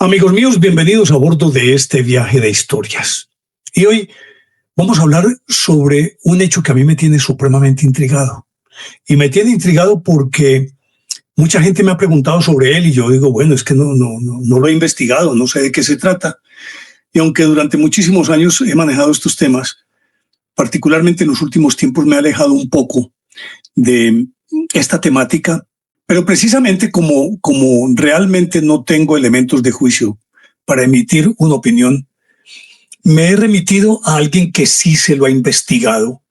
Amigos míos, bienvenidos a bordo de este viaje de historias. Y hoy vamos a hablar sobre un hecho que a mí me tiene supremamente intrigado. Y me tiene intrigado porque mucha gente me ha preguntado sobre él y yo digo, bueno, es que no lo he investigado, no sé de qué se trata. Y aunque durante muchísimos años he manejado estos temas, particularmente en los últimos tiempos me he alejado un poco de esta temática. Pero precisamente como realmente no tengo elementos de juicio para emitir una opinión, me he remitido a alguien que sí se lo ha investigado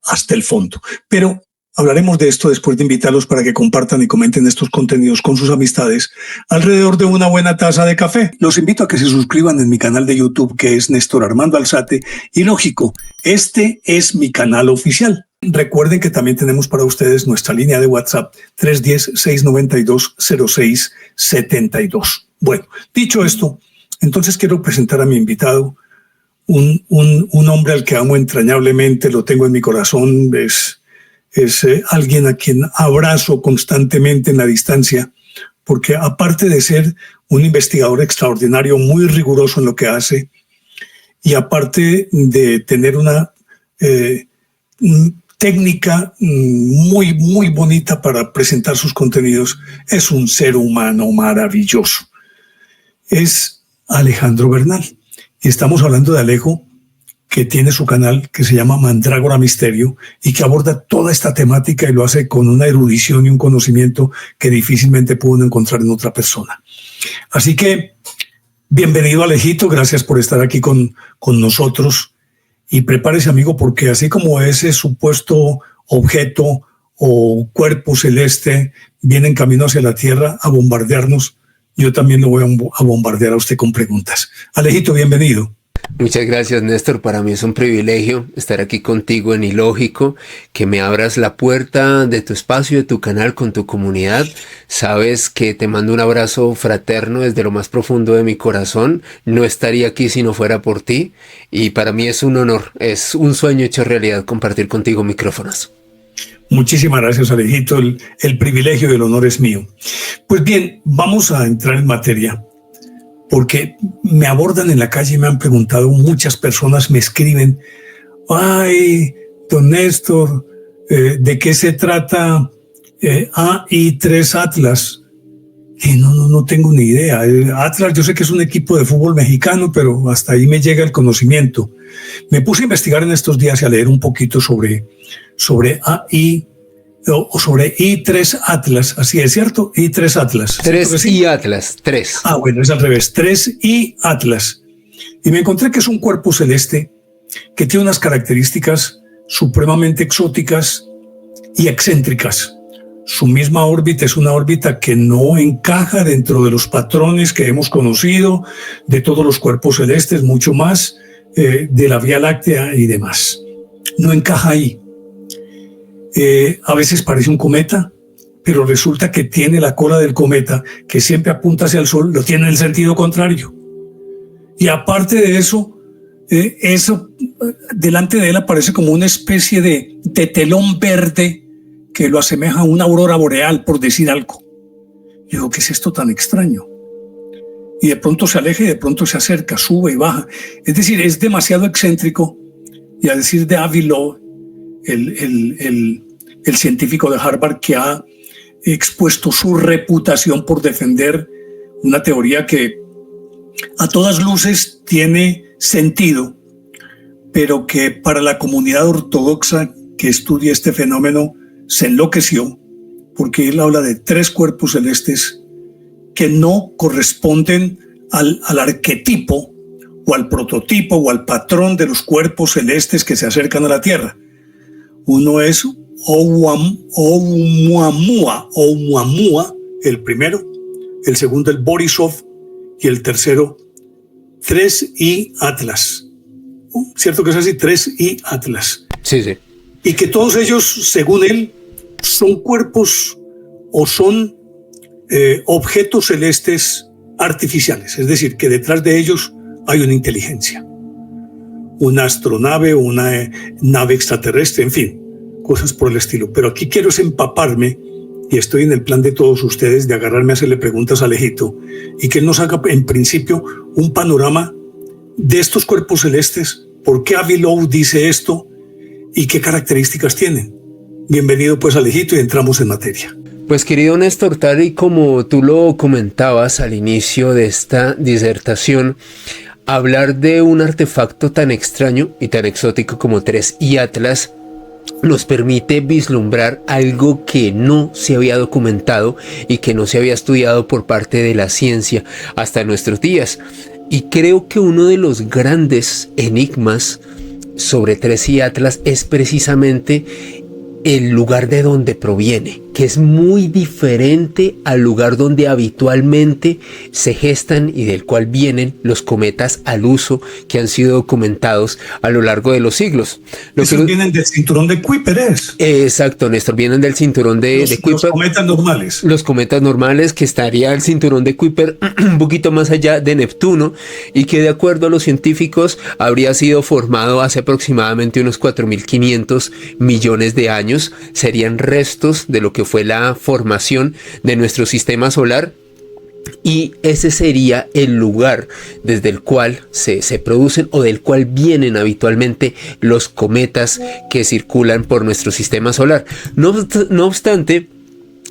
hasta el fondo. Pero hablaremos de esto después de invitarlos para que compartan y comenten estos contenidos con sus amistades alrededor de una buena taza de café. Los invito a que se suscriban en mi canal de YouTube, que es Néstor Armando Alzate. Y lógico, este es mi canal oficial. Recuerden que también tenemos para ustedes nuestra línea de WhatsApp 310-692-0672. Bueno, dicho esto, entonces quiero presentar a mi invitado, un hombre al que amo entrañablemente, lo tengo en mi corazón, es alguien a quien abrazo constantemente en la distancia, porque aparte de ser un investigador extraordinario, muy riguroso en lo que hace, y aparte de tener una técnica muy, muy bonita para presentar sus contenidos, es un ser humano maravilloso. Es Alejandro Bernal. Y estamos hablando de Alejo, que tiene su canal que se llama Mandrágora Misterio y que aborda toda esta temática y lo hace con una erudición y un conocimiento que difícilmente pudo encontrar en otra persona. Así que, bienvenido Alejito, gracias por estar aquí con nosotros. Y prepárese, amigo, porque así como ese supuesto objeto o cuerpo celeste viene en camino hacia la Tierra a bombardearnos, yo también lo voy a bombardear a usted con preguntas. Alejito, bienvenido. Muchas gracias, Néstor. Para mí es un privilegio estar aquí contigo en Ilógico, que me abras la puerta de tu espacio, de tu canal, con tu comunidad. Sabes que te mando un abrazo fraterno desde lo más profundo de mi corazón. No estaría aquí si no fuera por ti. Y para mí es un honor, es un sueño hecho realidad compartir contigo micrófonos. Muchísimas gracias, Alejito. El privilegio y el honor es mío. Pues bien, vamos a entrar en materia. Porque me abordan en la calle y me han preguntado, muchas personas me escriben, ay, don Néstor, ¿de qué se trata AI3 Atlas? Y no tengo ni idea. Atlas, yo sé que es un equipo de fútbol mexicano, pero hasta ahí me llega el conocimiento. Me puse a investigar en estos días y a leer un poquito sobre AI, o sobre I3 Atlas, así es, ¿cierto? I3 Atlas. 3I Atlas, 3. Ah, bueno, es al revés, 3I Atlas. Y me encontré que es un cuerpo celeste que tiene unas características supremamente exóticas y excéntricas. Su misma órbita es una órbita que no encaja dentro de los patrones que hemos conocido de todos los cuerpos celestes, mucho más de la Vía Láctea y demás. No encaja ahí. A veces parece un cometa, pero resulta que tiene la cola del cometa, que siempre apunta hacia el Sol, lo tiene en el sentido contrario. Y aparte de eso, delante de él aparece como una especie de telón verde que lo asemeja a una aurora boreal, por decir algo. Yo digo, ¿qué es esto tan extraño? Y de pronto se aleja y de pronto se acerca, sube y baja. Es decir, es demasiado excéntrico. Y a decir de Avi Loeb, el científico de Harvard que ha expuesto su reputación por defender una teoría que a todas luces tiene sentido, pero que para la comunidad ortodoxa que estudia este fenómeno se enloqueció, porque él habla de 3 cuerpos celestes que no corresponden al arquetipo o al prototipo o al patrón de los cuerpos celestes que se acercan a la Tierra. Uno es Oumuamua, el primero, el segundo el Borisov y el tercero 3I Atlas. ¿Cierto que es así? 3I Atlas. Sí, sí. Y que todos ellos, según él, son cuerpos o son objetos celestes artificiales. Es decir, que detrás de ellos hay una inteligencia. Una astronave, una nave extraterrestre, en fin, cosas por el estilo. Pero aquí quiero empaparme y estoy en el plan de todos ustedes de agarrarme a hacerle preguntas a Alejito y que él nos haga en principio un panorama de estos cuerpos celestes, por qué Avi Loeb dice esto y qué características tienen. Bienvenido pues Alejito y entramos en materia. Pues querido Néstor, tal y como tú lo comentabas al inicio de esta disertación, hablar de un artefacto tan extraño y tan exótico como 3I Atlas nos permite vislumbrar algo que no se había documentado y que no se había estudiado por parte de la ciencia hasta nuestros días. Y creo que uno de los grandes enigmas sobre 3I Atlas es precisamente el lugar de donde proviene, que es muy diferente al lugar donde habitualmente se gestan y del cual vienen los cometas al uso que han sido documentados a lo largo de los siglos. Esos vienen del cinturón de Kuiper, ¿es? Exacto, Néstor, vienen del cinturón de Kuiper. Los cometas normales. Los cometas normales, que estaría el cinturón de Kuiper un poquito más allá de Neptuno y que de acuerdo a los científicos habría sido formado hace aproximadamente unos 4.500 millones de años. Serían restos de lo que fue la formación de nuestro sistema solar y ese sería el lugar desde el cual se producen o del cual vienen habitualmente los cometas que circulan por nuestro sistema solar. No obstante,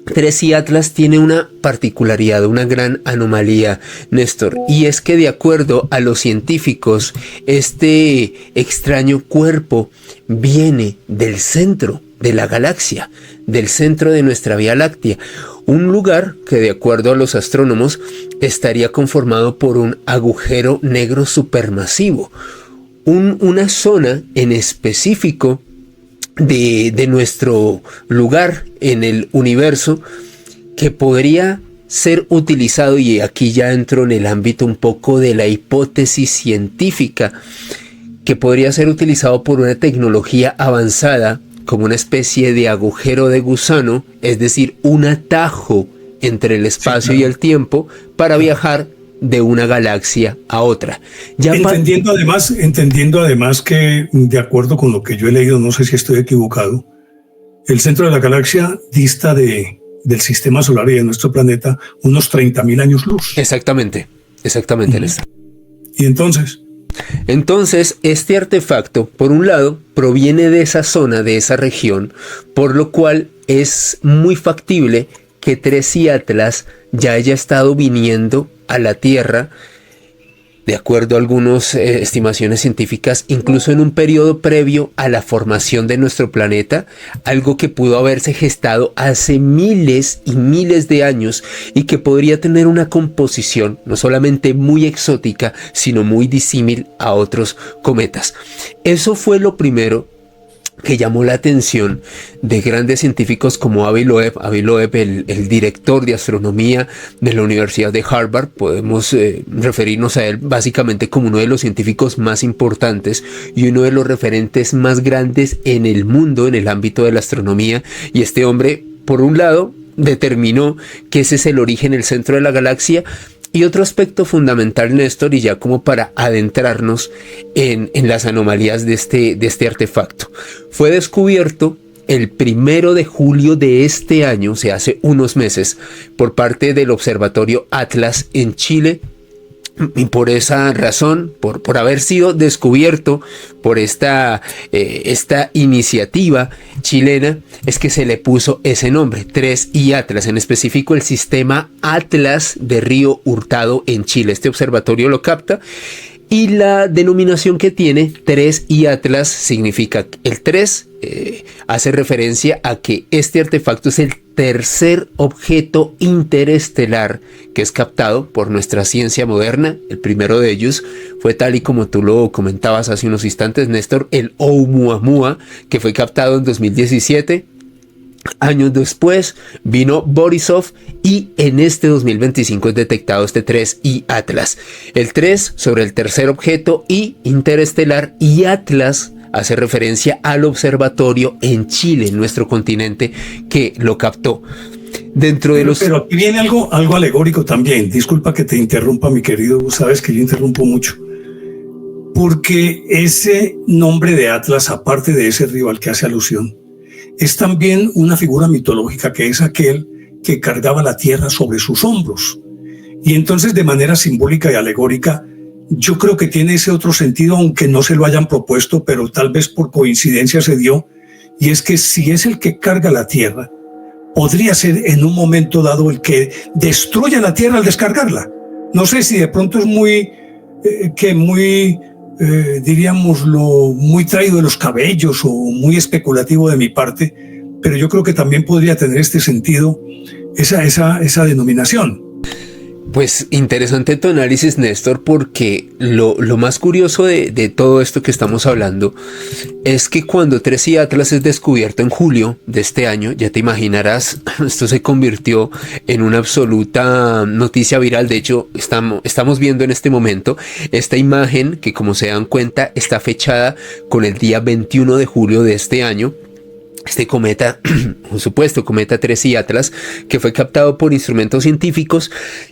3I Atlas tiene una particularidad, una gran anomalía, Néstor, y es que de acuerdo a los científicos, este extraño cuerpo viene del centro de la galaxia, del centro de nuestra Vía Láctea, un lugar que de acuerdo a los astrónomos estaría conformado por un agujero negro supermasivo, una zona en específico de nuestro lugar en el universo que podría ser utilizado, y aquí ya entro en el ámbito un poco de la hipótesis científica, que podría ser utilizado por una tecnología avanzada como una especie de agujero de gusano, es decir, un atajo entre el espacio y el tiempo para viajar de una galaxia a otra. Ya entendiendo además que, de acuerdo con lo que yo he leído, no sé si estoy equivocado, el centro de la galaxia dista del sistema solar y de nuestro planeta unos 30.000 años luz. Exactamente, Néstor. ¿Y entonces? Entonces, este artefacto, por un lado, proviene de esa zona, de esa región, por lo cual es muy factible que 3I Atlas ya haya estado viniendo a la Tierra, de acuerdo a algunas estimaciones científicas, incluso en un periodo previo a la formación de nuestro planeta, algo que pudo haberse gestado hace miles y miles de años y que podría tener una composición no solamente muy exótica, sino muy disímil a otros cometas. Eso fue lo primero que llamó la atención de grandes científicos como Avi Loeb, el director de astronomía de la Universidad de Harvard. Podemos referirnos a él básicamente como uno de los científicos más importantes y uno de los referentes más grandes en el mundo en el ámbito de la astronomía. Y este hombre, por un lado, determinó que ese es el origen, el centro de la galaxia. Y otro aspecto fundamental, Néstor, y ya como para adentrarnos en las anomalías de este artefacto, fue descubierto el 1 de julio de este año, o sea, hace unos meses, por parte del Observatorio Atlas en Chile. Y por esa razón, por haber sido descubierto por esta iniciativa chilena, es que se le puso ese nombre, 3I Atlas, en específico el sistema Atlas de Río Hurtado en Chile. Este observatorio lo capta y la denominación que tiene 3I Atlas significa el 3, hace referencia a que este artefacto es el tercer objeto interestelar que es captado por nuestra ciencia moderna. El primero de ellos fue, tal y como tú lo comentabas hace unos instantes, Néstor, el Oumuamua, que fue captado en 2017. Años después vino Borisov y en este 2025 es detectado este 3I Atlas. El 3 sobre el tercer objeto y interestelar, y Atlas hace referencia al observatorio en Chile, en nuestro continente, que lo captó. Dentro de los... Pero aquí viene algo alegórico también. Disculpa que te interrumpa, mi querido. Sabes que yo interrumpo mucho. Porque ese nombre de Atlas, aparte de ese río al que hace alusión, es también una figura mitológica que es aquel que cargaba la tierra sobre sus hombros. Y entonces, de manera simbólica y alegórica, yo creo que tiene ese otro sentido, aunque no se lo hayan propuesto, pero tal vez por coincidencia se dio, y es que si es el que carga la tierra, podría ser en un momento dado el que destruye la tierra al descargarla. No sé si de pronto es diríamoslo, muy traído de los cabellos o muy especulativo de mi parte, pero yo creo que también podría tener este sentido, esa denominación. Pues interesante tu análisis, Néstor, porque lo más curioso de todo esto que estamos hablando es que cuando 3i Atlas es descubierto en julio de este año, ya te imaginarás, esto se convirtió en una absoluta noticia viral. De hecho, estamos viendo en este momento esta imagen que, como se dan cuenta, está fechada con el día 21 de julio de este año. Este cometa, un supuesto cometa 3i Atlas, que fue captado por instrumentos científicos,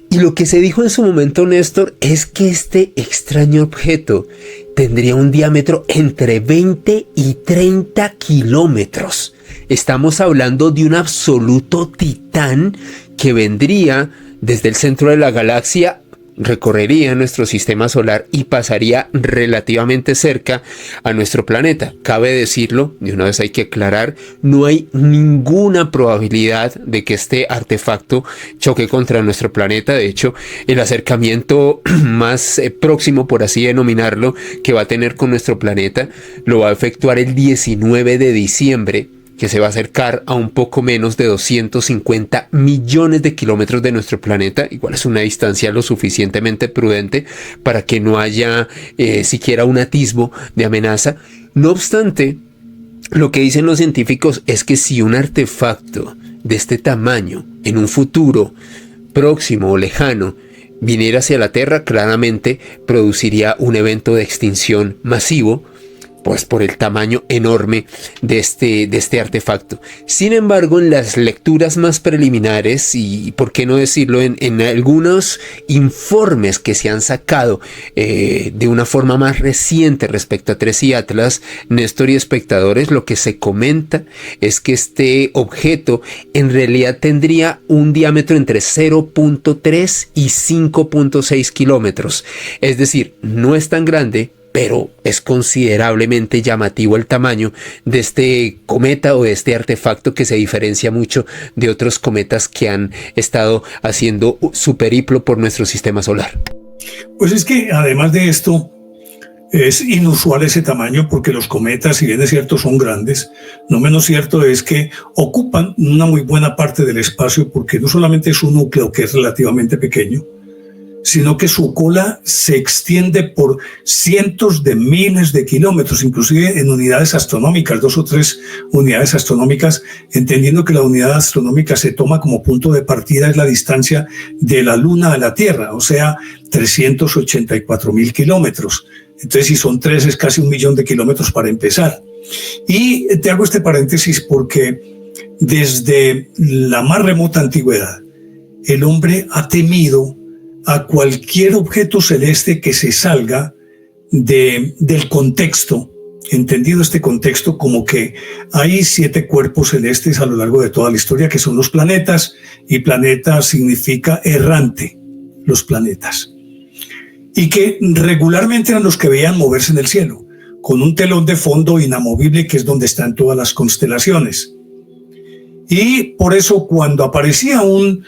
y lo que se dijo en su momento, Néstor, es que este extraño objeto tendría un diámetro entre 20 y 30 kilómetros. Estamos hablando de un absoluto titán que vendría desde el centro de la galaxia, recorrería nuestro sistema solar y pasaría relativamente cerca a nuestro planeta. Cabe decirlo, de una vez hay que aclarar, no hay ninguna probabilidad de que este artefacto choque contra nuestro planeta. De hecho, el acercamiento más próximo, por así denominarlo, que va a tener con nuestro planeta, lo va a efectuar el 19 de diciembre, que se va a acercar a un poco menos de 250 millones de kilómetros de nuestro planeta. Igual es una distancia lo suficientemente prudente para que no haya siquiera un atisbo de amenaza. No obstante, lo que dicen los científicos es que si un artefacto de este tamaño en un futuro próximo o lejano viniera hacia la Tierra, claramente produciría un evento de extinción masivo, pues por el tamaño enorme de este artefacto. Sin embargo, en las lecturas más preliminares, y por qué no decirlo, en algunos informes que se han sacado de una forma más reciente respecto a 3i Atlas, Néstor y espectadores, lo que se comenta es que este objeto en realidad tendría un diámetro entre 0.3 y 5.6 kilómetros. Es decir, no es tan grande, pero es considerablemente llamativo el tamaño de este cometa o de este artefacto, que se diferencia mucho de otros cometas que han estado haciendo su periplo por nuestro sistema solar. Pues es que además de esto, es inusual ese tamaño, porque los cometas, si bien es cierto, son grandes, no menos cierto es que ocupan una muy buena parte del espacio, porque no solamente es un núcleo que es relativamente pequeño, sino que su cola se extiende por cientos de miles de kilómetros, inclusive en unidades astronómicas, 2 o 3 unidades astronómicas, entendiendo que la unidad astronómica se toma como punto de partida, es la distancia de la Luna a la Tierra, o sea, 384.000 kilómetros. Entonces, si son 3, es casi 1 millón de kilómetros para empezar. Y te hago este paréntesis porque desde la más remota antigüedad, el hombre ha temido a cualquier objeto celeste que se salga del contexto, entendido este contexto como que hay 7 cuerpos celestes a lo largo de toda la historia, que son los planetas, y planeta significa errante, los planetas, y que regularmente eran los que veían moverse en el cielo, con un telón de fondo inamovible, que es donde están todas las constelaciones. Y por eso, cuando aparecía un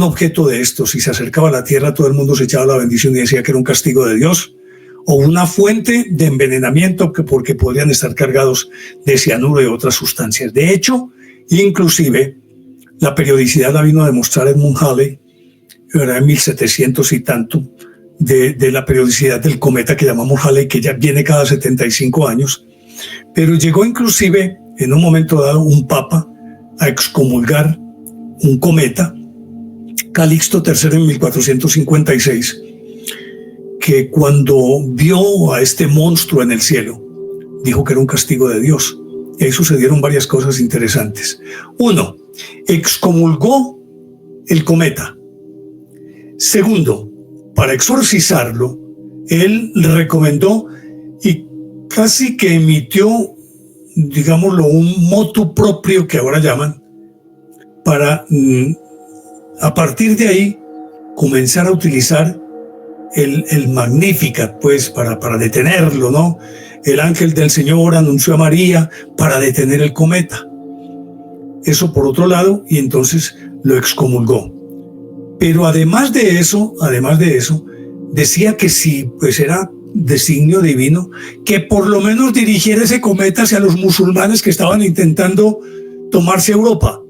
objeto de estos y se acercaba a la Tierra, todo el mundo se echaba la bendición y decía que era un castigo de Dios o una fuente de envenenamiento, porque podrían estar cargados de cianuro y otras sustancias. De hecho, inclusive, la periodicidad la vino a demostrar Edmund Halley, era en 1700 y tanto, de la periodicidad del cometa que llamamos Halley, que ya viene cada 75 años, pero llegó inclusive en un momento dado un papa a excomulgar un cometa, Calixto III, en 1456, que cuando vio a este monstruo en el cielo, dijo que era un castigo de Dios. Y ahí sucedieron varias cosas interesantes. 1, excomulgó el cometa. 2, para exorcizarlo, él recomendó y casi que emitió digámoslo, un motu proprio que ahora llaman, para a partir de ahí comenzar a utilizar el Magnificat, pues para detenerlo, ¿no? El ángel del Señor anunció a María para detener el cometa. Eso por otro lado, y entonces lo excomulgó. Pero además de eso, decía que si pues era designio divino, que por lo menos dirigiera ese cometa hacia los musulmanes que estaban intentando tomarse Europa.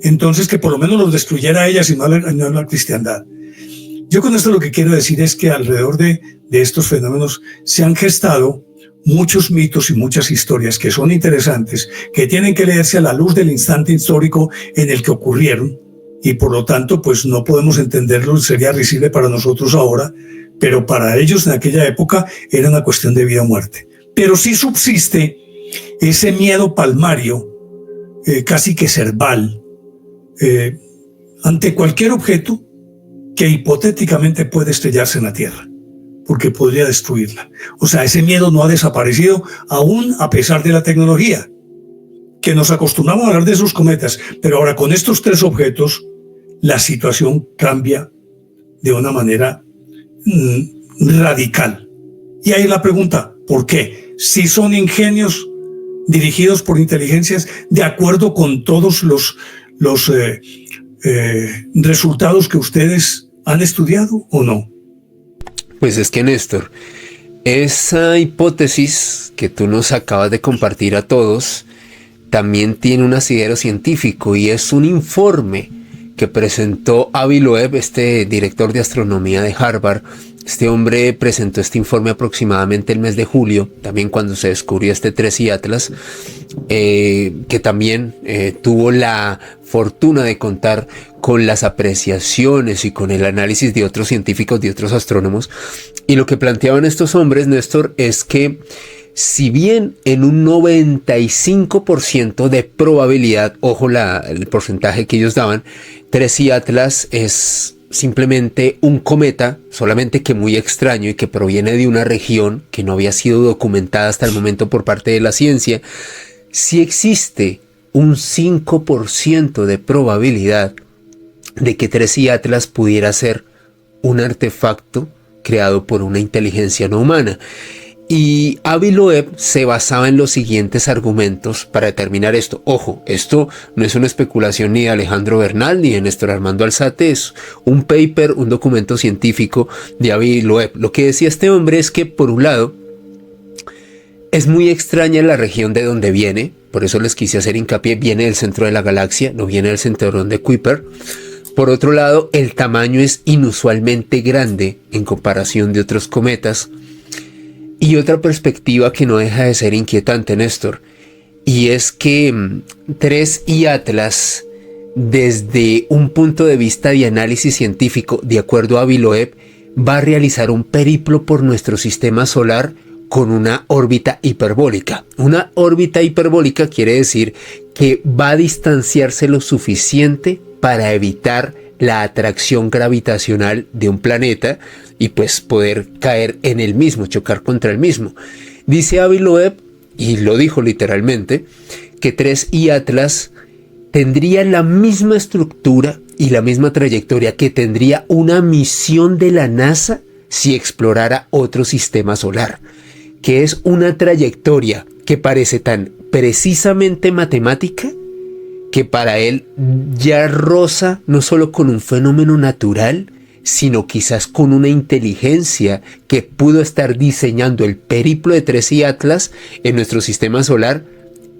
Entonces que por lo menos los destruyera a ellas y no a la cristiandad. Yo con esto lo que quiero decir es que alrededor de estos fenómenos se han gestado muchos mitos y muchas historias que son interesantes, que tienen que leerse a la luz del instante histórico en el que ocurrieron, y por lo tanto pues no podemos entenderlo, sería risible para nosotros ahora, pero para ellos en aquella época era una cuestión de vida o muerte. Pero sí subsiste ese miedo palmario, casi que cerval, ante cualquier objeto que hipotéticamente puede estrellarse en la Tierra, porque podría destruirla. O sea, ese miedo no ha desaparecido aún a pesar de la tecnología, que nos acostumbramos a hablar de esos cometas, pero ahora con estos tres objetos la situación cambia de una manera radical. Y ahí la pregunta, ¿por qué? Si son ingenios dirigidos por inteligencias de acuerdo con todos los resultados que ustedes han estudiado o no. Pues es que, Néstor, esa hipótesis que tú nos acabas de compartir a todos también tiene un asidero científico, y es un informe que presentó Avi Loeb, este director de astronomía de Harvard. Este hombre presentó este informe aproximadamente el mes de julio, también cuando se descubrió este 3i Atlas, que también tuvo la fortuna de contar con las apreciaciones y con el análisis de otros científicos, de otros astrónomos. Y lo que planteaban estos hombres, Néstor, es que si bien en un 95% de probabilidad, ojo el porcentaje que ellos daban, 3i Atlas es simplemente un cometa, solamente que muy extraño y que proviene de una región que no había sido documentada hasta el momento por parte de la ciencia, si existe un 5% de probabilidad de que 3i Atlas pudiera ser un artefacto creado por una inteligencia no humana. Y Avi Loeb se basaba en los siguientes argumentos para determinar esto. Ojo, esto no es una especulación ni de Alejandro Bernal ni de Néstor Armando Alzate, es un paper, un documento científico de Avi Loeb. Lo que decía este hombre es que, por un lado, es muy extraña la región de donde viene, por eso les quise hacer hincapié, viene del centro de la galaxia, no viene del cinturón de Kuiper. Por otro lado, el tamaño es inusualmente grande en comparación de otros cometas. Y otra perspectiva que no deja de ser inquietante, Néstor, y es que 3i Atlas, desde un punto de vista de análisis científico, de acuerdo a Avi Loeb, va a realizar un periplo por nuestro sistema solar con una órbita hiperbólica. Una órbita hiperbólica quiere decir que va a distanciarse lo suficiente para evitar la atracción gravitacional de un planeta y pues poder caer en el mismo, chocar contra el mismo. Dice Avi Loeb, y lo dijo literalmente, que 3i Atlas tendría la misma estructura y la misma trayectoria que tendría una misión de la NASA si explorara otro sistema solar, que es una trayectoria que parece tan precisamente matemática que para él ya roza no solo con un fenómeno natural, sino quizás con una inteligencia que pudo estar diseñando el periplo de 3i Atlas en nuestro sistema solar,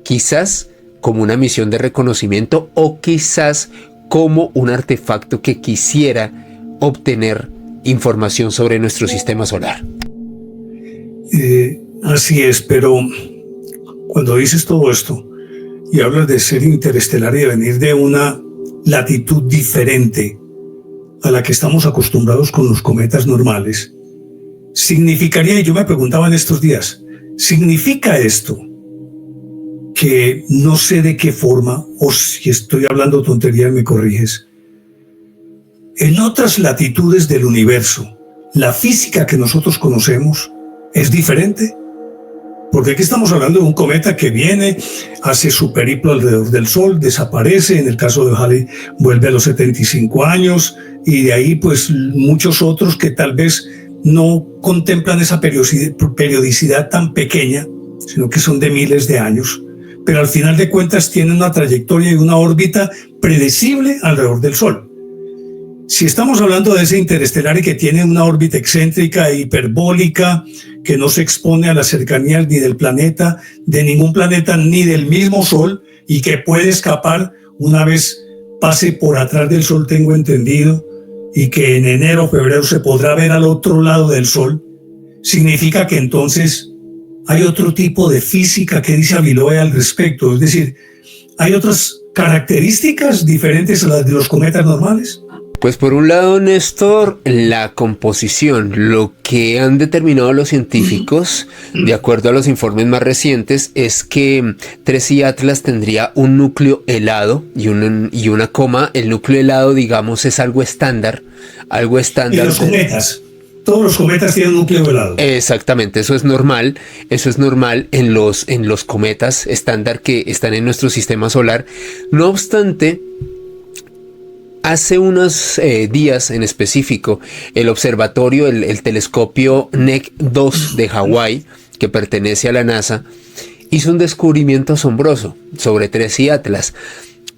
quizás como una misión de reconocimiento o quizás como un artefacto que quisiera obtener información sobre nuestro sistema solar. Así es, pero cuando dices todo esto y hablas de ser interestelar y de venir de una latitud diferente a la que estamos acostumbrados con los cometas normales, significaría, y yo me preguntaba en estos días, ¿significa esto que no sé de qué forma, o si estoy hablando tontería me corriges, en otras latitudes del universo, la física que nosotros conocemos es diferente? Porque aquí estamos hablando de un cometa que viene, hace su periplo alrededor del Sol, desaparece, en el caso de Halley vuelve a los 75 años, y de ahí pues muchos otros que tal vez no contemplan esa periodicidad tan pequeña, sino que son de miles de años, pero al final de cuentas tienen una trayectoria y una órbita predecible alrededor del Sol. Si estamos hablando de ese interestelar y que tiene una órbita excéntrica e hiperbólica, que no se expone a las cercanías ni del planeta, de ningún planeta, ni del mismo Sol, y que puede escapar una vez pase por atrás del Sol, tengo entendido, y que en enero o febrero se podrá ver al otro lado del Sol, significa que entonces hay otro tipo de física que dice Aviloe al respecto. Es decir, hay otras características diferentes a las de los cometas normales. Pues por un lado, Néstor, la composición, lo que han determinado los científicos, de acuerdo a los informes más recientes, es que 3I Atlas tendría un núcleo helado y una coma. El núcleo helado, digamos, es algo estándar. Y los cometas, todos los cometas tienen un núcleo helado. Exactamente, eso es normal en los cometas estándar que están en nuestro sistema solar. No obstante, hace unos días en específico, el observatorio, el telescopio NEC-2 de Hawái, que pertenece a la NASA, hizo un descubrimiento asombroso sobre 3I Atlas.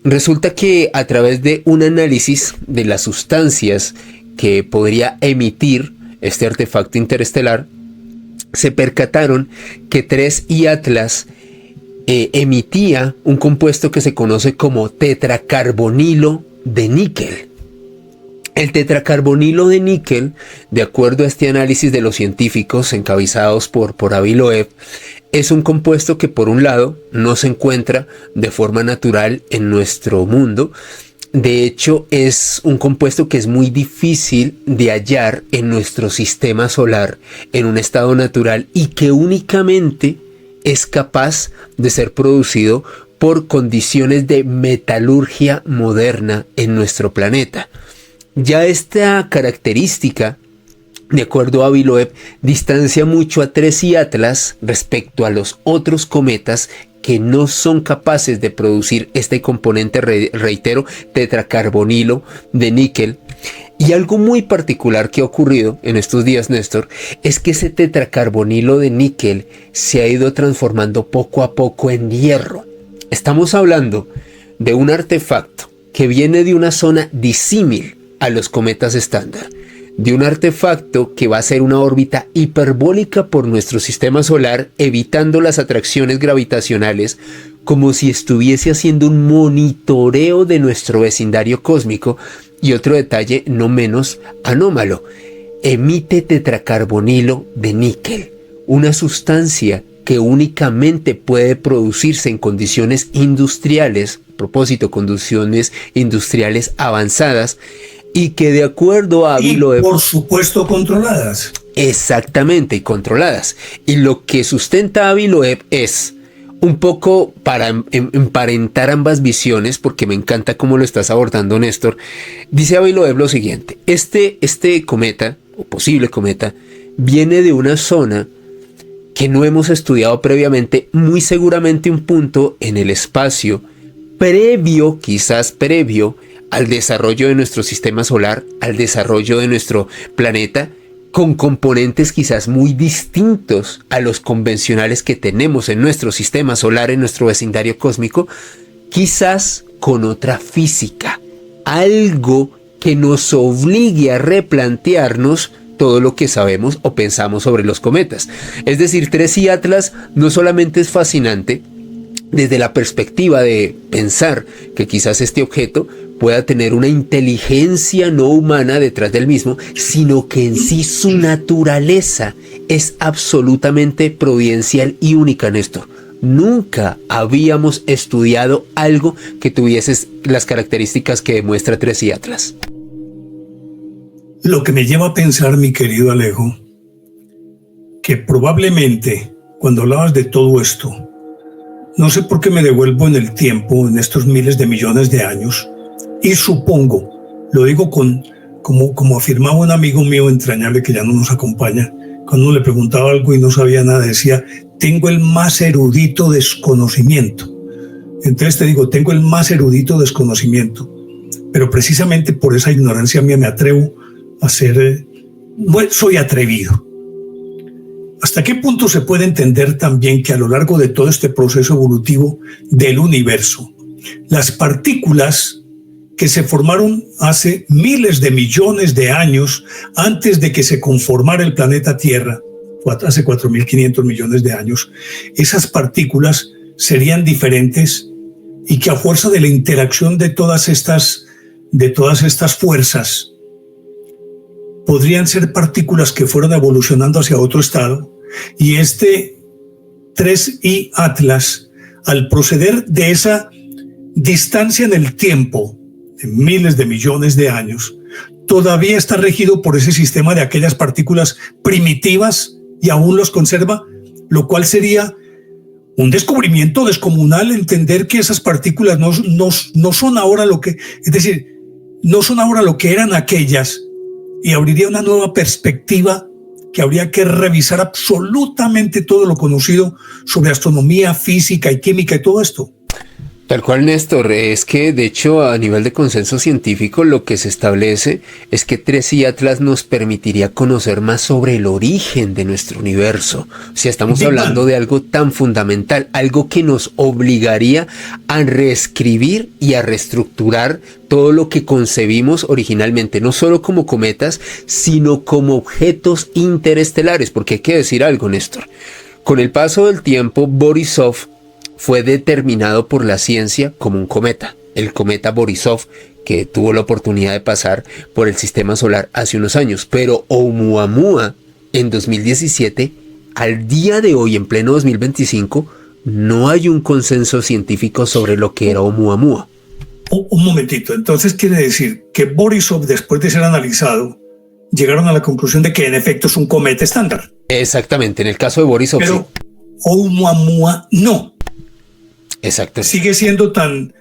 Resulta que a través de un análisis de las sustancias que podría emitir este artefacto interestelar, se percataron que 3I Atlas emitía un compuesto que se conoce como tetracarbonilo de níquel. El tetracarbonilo de níquel, de acuerdo a este análisis de los científicos encabezados por Avi Loeb, es un compuesto que por un lado no se encuentra de forma natural en nuestro mundo. De hecho, es un compuesto que es muy difícil de hallar en nuestro sistema solar en un estado natural y que únicamente es capaz de ser producido por condiciones de metalurgia moderna en nuestro planeta. Ya esta característica, de acuerdo a Avi Loeb, distancia mucho a 3I Atlas respecto a los otros cometas que no son capaces de producir este componente, reitero, tetracarbonilo de níquel. Y algo muy particular que ha ocurrido en estos días, Néstor, es que ese tetracarbonilo de níquel se ha ido transformando poco a poco en hierro. Estamos hablando de un artefacto que viene de una zona disímil a los cometas estándar, de un artefacto que va a ser una órbita hiperbólica por nuestro sistema solar, evitando las atracciones gravitacionales, como si estuviese haciendo un monitoreo de nuestro vecindario cósmico. Y otro detalle no menos anómalo: emite tetracarbonilo de níquel, una sustancia que únicamente puede producirse en condiciones industriales, a propósito, condiciones industriales avanzadas, y que de acuerdo a Avi Loeb, por supuesto, controladas. Exactamente, y controladas. Y lo que sustenta Avi Loeb es un poco para emparentar ambas visiones, porque me encanta cómo lo estás abordando, Néstor. Dice Avi Loeb lo siguiente: este cometa, o posible cometa, viene de una zona que no hemos estudiado previamente, muy seguramente un punto en el espacio previo, quizás previo, al desarrollo de nuestro sistema solar, al desarrollo de nuestro planeta, con componentes quizás muy distintos a los convencionales que tenemos en nuestro sistema solar, en nuestro vecindario cósmico, quizás con otra física, algo que nos obligue a replantearnos todo lo que sabemos o pensamos sobre los cometas. Es decir, 3I Atlas no solamente es fascinante desde la perspectiva de pensar que quizás este objeto pueda tener una inteligencia no humana detrás del mismo, sino que en sí su naturaleza es absolutamente providencial y única, Néstor. Nunca habíamos estudiado algo que tuviese las características que demuestra 3I Atlas. Lo que me lleva a pensar, mi querido Alejo, que probablemente cuando hablabas de todo esto, no sé por qué me devuelvo en el tiempo, en estos miles de millones de años, y supongo, lo digo como afirmaba un amigo mío entrañable que ya no nos acompaña, cuando uno le preguntaba algo y no sabía nada, decía: tengo el más erudito desconocimiento. Entonces te digo, tengo el más erudito desconocimiento. Pero precisamente por esa ignorancia mía me atrevo a ser, soy atrevido. ¿Hasta qué punto se puede entender también que a lo largo de todo este proceso evolutivo del universo, las partículas que se formaron hace miles de millones de años antes de que se conformara el planeta Tierra, hace 4.500 millones de años, esas partículas serían diferentes y que a fuerza de la interacción de todas estas fuerzas podrían ser partículas que fueron evolucionando hacia otro estado, y este 3I Atlas, al proceder de esa distancia en el tiempo, de miles de millones de años, todavía está regido por ese sistema de aquellas partículas primitivas y aún los conserva, lo cual sería un descubrimiento descomunal entender que esas partículas no son ahora lo que, es decir, no son ahora lo que eran aquellas, y abriría una nueva perspectiva que habría que revisar absolutamente todo lo conocido sobre astronomía, física y química y todo esto. Tal cual, Néstor, es que de hecho a nivel de consenso científico lo que se establece es que 3I Atlas nos permitiría conocer más sobre el origen de nuestro universo. O sea, estamos hablando de algo tan fundamental, algo que nos obligaría a reescribir y a reestructurar todo lo que concebimos originalmente, no solo como cometas, sino como objetos interestelares, porque hay que decir algo, Néstor. Con el paso del tiempo, Borisov fue determinado por la ciencia como un cometa, el cometa Borisov, que tuvo la oportunidad de pasar por el sistema solar hace unos años. Pero Oumuamua en 2017, al día de hoy, en pleno 2025, no hay un consenso científico sobre lo que era Oumuamua. Un momentito, entonces quiere decir que Borisov, después de ser analizado, llegaron a la conclusión de que en efecto es un cometa estándar. Exactamente, en el caso de Borisov, pero sí. Oumuamua no. Exacto. ¿Sigue siendo tan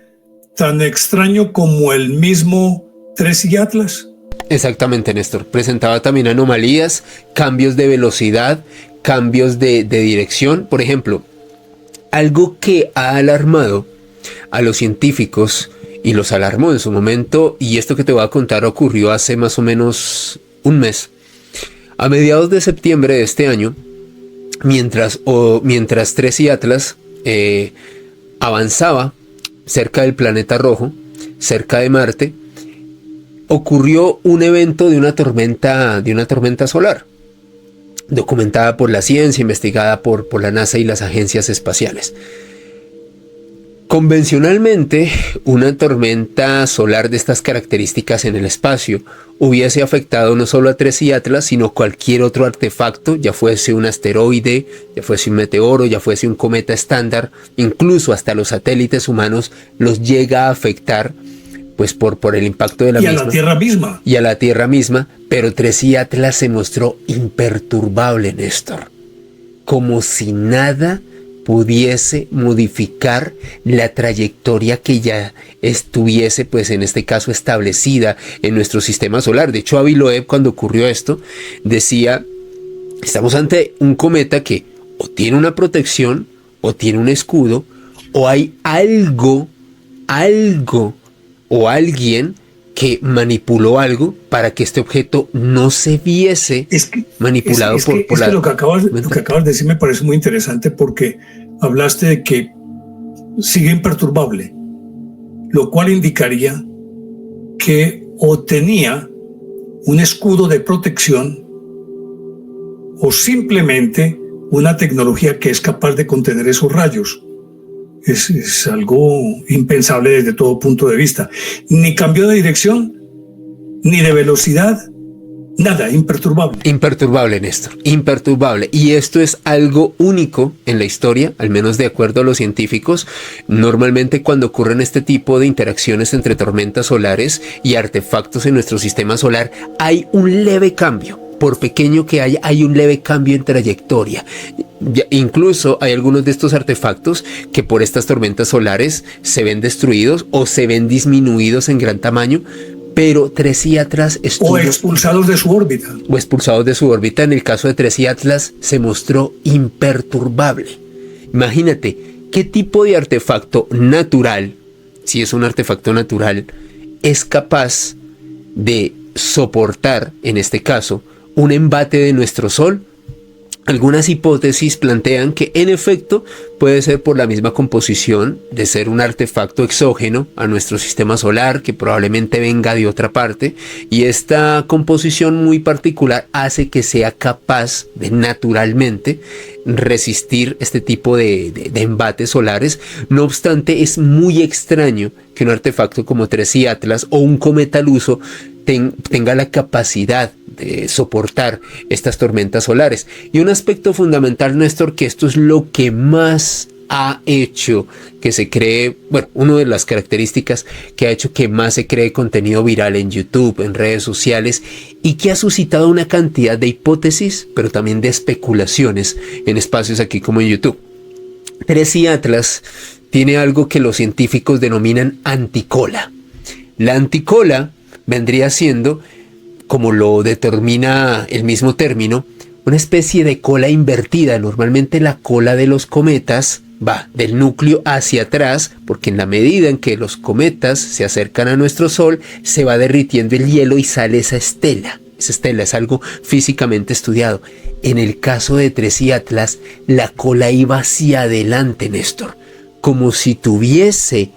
extraño como el mismo 3I Atlas? Exactamente, Néstor. Presentaba también anomalías, cambios de velocidad, cambios de dirección. Por ejemplo, algo que ha alarmado a los científicos y los alarmó en su momento, y esto que te voy a contar ocurrió hace más o menos un mes. A mediados de septiembre de este año, mientras 3I Atlas avanzaba cerca del planeta rojo, cerca de Marte, ocurrió un evento de una tormenta solar, documentada por la ciencia, investigada por la NASA y las agencias espaciales. Convencionalmente, una tormenta solar de estas características en el espacio hubiese afectado no solo a 3I Atlas, sino cualquier otro artefacto, ya fuese un asteroide, ya fuese un meteoro, ya fuese un cometa estándar, incluso hasta los satélites humanos los llega a afectar, pues por el impacto de la misma. Y a la Tierra misma. Y a la Tierra misma, pero 3I Atlas se mostró imperturbable, Néstor, como si nada pudiese modificar la trayectoria que ya estuviese, pues en este caso, establecida en nuestro sistema solar. De hecho, Avi Loeb, cuando ocurrió esto, decía, estamos ante un cometa que o tiene una protección, o tiene un escudo, o hay algo o alguien que manipuló algo para que este objeto no se viese manipulado por la... Lo que acabas de decir me parece muy interesante, porque hablaste de que sigue imperturbable, lo cual indicaría que o tenía un escudo de protección o simplemente una tecnología que es capaz de contener esos rayos. Es algo impensable desde todo punto de vista. Ni cambió de dirección, ni de velocidad, nada, imperturbable. Imperturbable, Néstor, imperturbable. Y esto es algo único en la historia, al menos de acuerdo a los científicos. Normalmente cuando ocurren este tipo de interacciones entre tormentas solares y artefactos en nuestro sistema solar, hay un leve cambio. Por pequeño que haya, hay un leve cambio en trayectoria. Incluso hay algunos de estos artefactos que por estas tormentas solares se ven destruidos o se ven disminuidos en gran tamaño, Pero 3i Atlas estuvo... O expulsados de su órbita. O expulsados de su órbita. En el caso de 3i Atlas se mostró imperturbable. Imagínate, ¿qué tipo de artefacto natural, si es un artefacto natural, es capaz de soportar, en este caso, un embate de nuestro Sol? Algunas hipótesis plantean que en efecto puede ser por la misma composición de ser un artefacto exógeno a nuestro sistema solar que probablemente venga de otra parte, y esta composición muy particular hace que sea capaz de naturalmente resistir este tipo de embates solares. No obstante, es muy extraño que un artefacto como 3i Atlas o un cometa luso tenga la capacidad de soportar estas tormentas solares. Y un aspecto fundamental, Néstor, que esto es lo que más ha hecho que se cree, bueno, una de las características que ha hecho que más se cree contenido viral en YouTube, en redes sociales, y que ha suscitado una cantidad de hipótesis, pero también de especulaciones en espacios aquí como en YouTube. 3i Atlas tiene algo que los científicos denominan anticola. La anticola vendría siendo, como lo determina el mismo término, una especie de cola invertida. Normalmente la cola de los cometas va del núcleo hacia atrás, porque en la medida en que los cometas se acercan a nuestro Sol, se va derritiendo el hielo y sale esa estela. Esa estela es algo físicamente estudiado. En el caso de 3i Atlas, la cola iba hacia adelante, Néstor, como si tuviese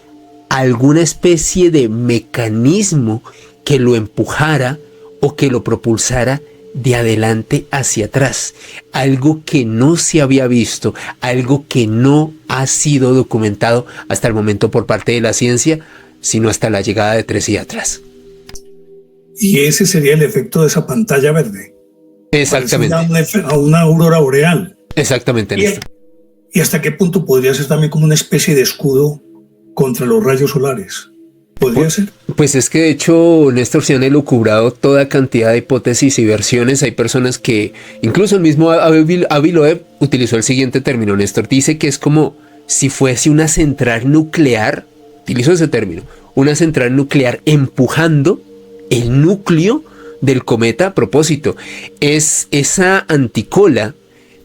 alguna especie de mecanismo que lo empujara o que lo propulsara de adelante hacia atrás. Algo que no se había visto, algo que no ha sido documentado hasta el momento por parte de la ciencia, sino hasta la llegada de 3i Atlas. Y ese sería el efecto de esa pantalla verde. Exactamente. A una aurora boreal. Exactamente, Néstor. ¿Y hasta qué punto podría ser también como una especie de escudo contra los rayos solares? ¿Podría ser? Pues es que de hecho, Néstor, se han elucubrado toda cantidad de hipótesis y versiones. Hay personas que, incluso el mismo Avi Loeb utilizó el siguiente término, Néstor. Dice que es como si fuese una central nuclear, utilizó ese término, una central nuclear empujando el núcleo del cometa. A propósito, esa anticola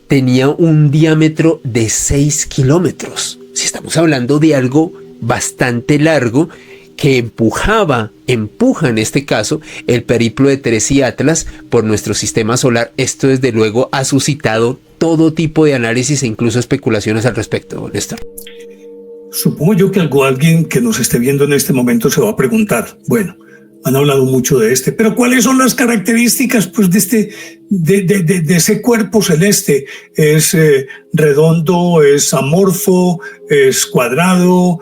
tenía un diámetro de 6 kilómetros. Si estamos hablando de algo bastante largo, que empuja en este caso el periplo de 3i Atlas por nuestro sistema solar. Esto desde luego ha suscitado todo tipo de análisis e incluso especulaciones al respecto, Néstor. Supongo yo que alguien que nos esté viendo en este momento se va a preguntar, bueno, han hablado mucho de pero ¿cuáles son las características pues, de ese cuerpo celeste? ¿Es redondo, es amorfo, es cuadrado?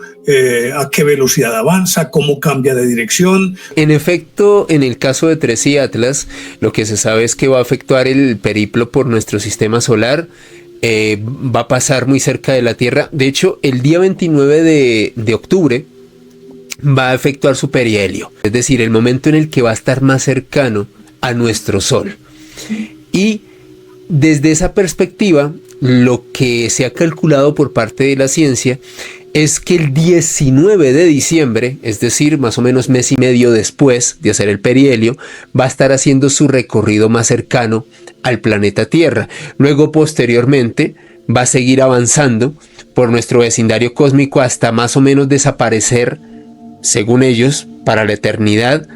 ¿A qué velocidad avanza? ¿Cómo cambia de dirección? En efecto, en el caso de 3i Atlas, lo que se sabe es que va a efectuar el periplo por nuestro sistema solar. Va a pasar muy cerca de la Tierra. De hecho, el día 29 de octubre va a efectuar su perihelio, es decir, el momento en el que va a estar más cercano a nuestro Sol. Y desde esa perspectiva, lo que se ha calculado por parte de la ciencia es que el 19 de diciembre, es decir, más o menos mes y medio después de hacer el perihelio, va a estar haciendo su recorrido más cercano al planeta Tierra. Luego, posteriormente, va a seguir avanzando por nuestro vecindario cósmico hasta más o menos desaparecer, según ellos, para la eternidad,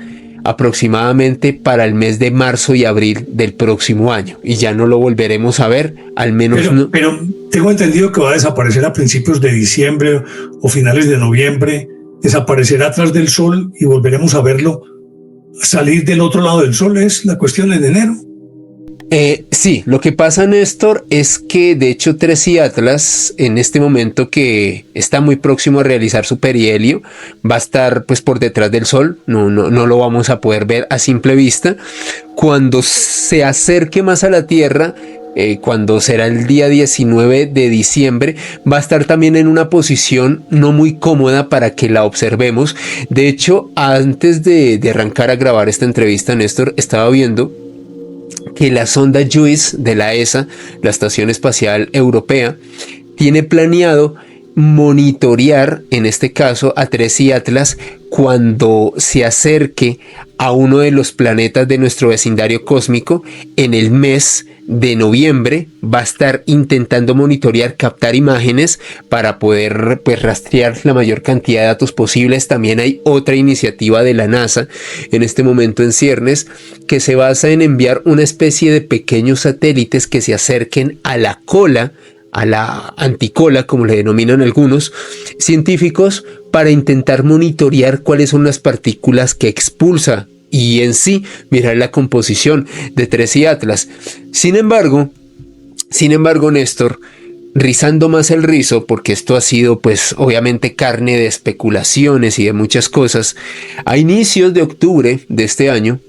aproximadamente para el mes de marzo y abril del próximo año. Y ya no lo volveremos a ver, al menos pero tengo entendido que va a desaparecer a principios de diciembre o finales de noviembre, desaparecerá atrás del Sol y volveremos a verlo salir del otro lado del Sol. ¿Es la cuestión en enero? Sí, lo que pasa, Néstor, es que de hecho 3i Atlas en este momento que está muy próximo a realizar su perihelio va a estar pues por detrás del Sol, no lo vamos a poder ver a simple vista. Cuando se acerque más a la Tierra, cuando será el día 19 de diciembre, va a estar también en una posición no muy cómoda para que la observemos. De hecho, antes de arrancar a grabar esta entrevista, Néstor, estaba viendo que la sonda JUICE de la ESA, la Estación Espacial Europea, tiene planeado monitorear, en este caso, a Tracy Atlas cuando se acerque a uno de los planetas de nuestro vecindario cósmico en el mes de noviembre. Va a estar intentando monitorear, captar imágenes para poder pues rastrear la mayor cantidad de datos posibles. También hay otra iniciativa de la NASA en este momento en ciernes que se basa en enviar una especie de pequeños satélites que se acerquen a la cola, a la anticola, como le denominan algunos científicos, para intentar monitorear cuáles son las partículas que expulsa y en sí mirar la composición de Tracy Atlas. Sin embargo, Néstor, rizando más el rizo, porque esto ha sido pues obviamente carne de especulaciones y de muchas cosas, a inicios de octubre de este año,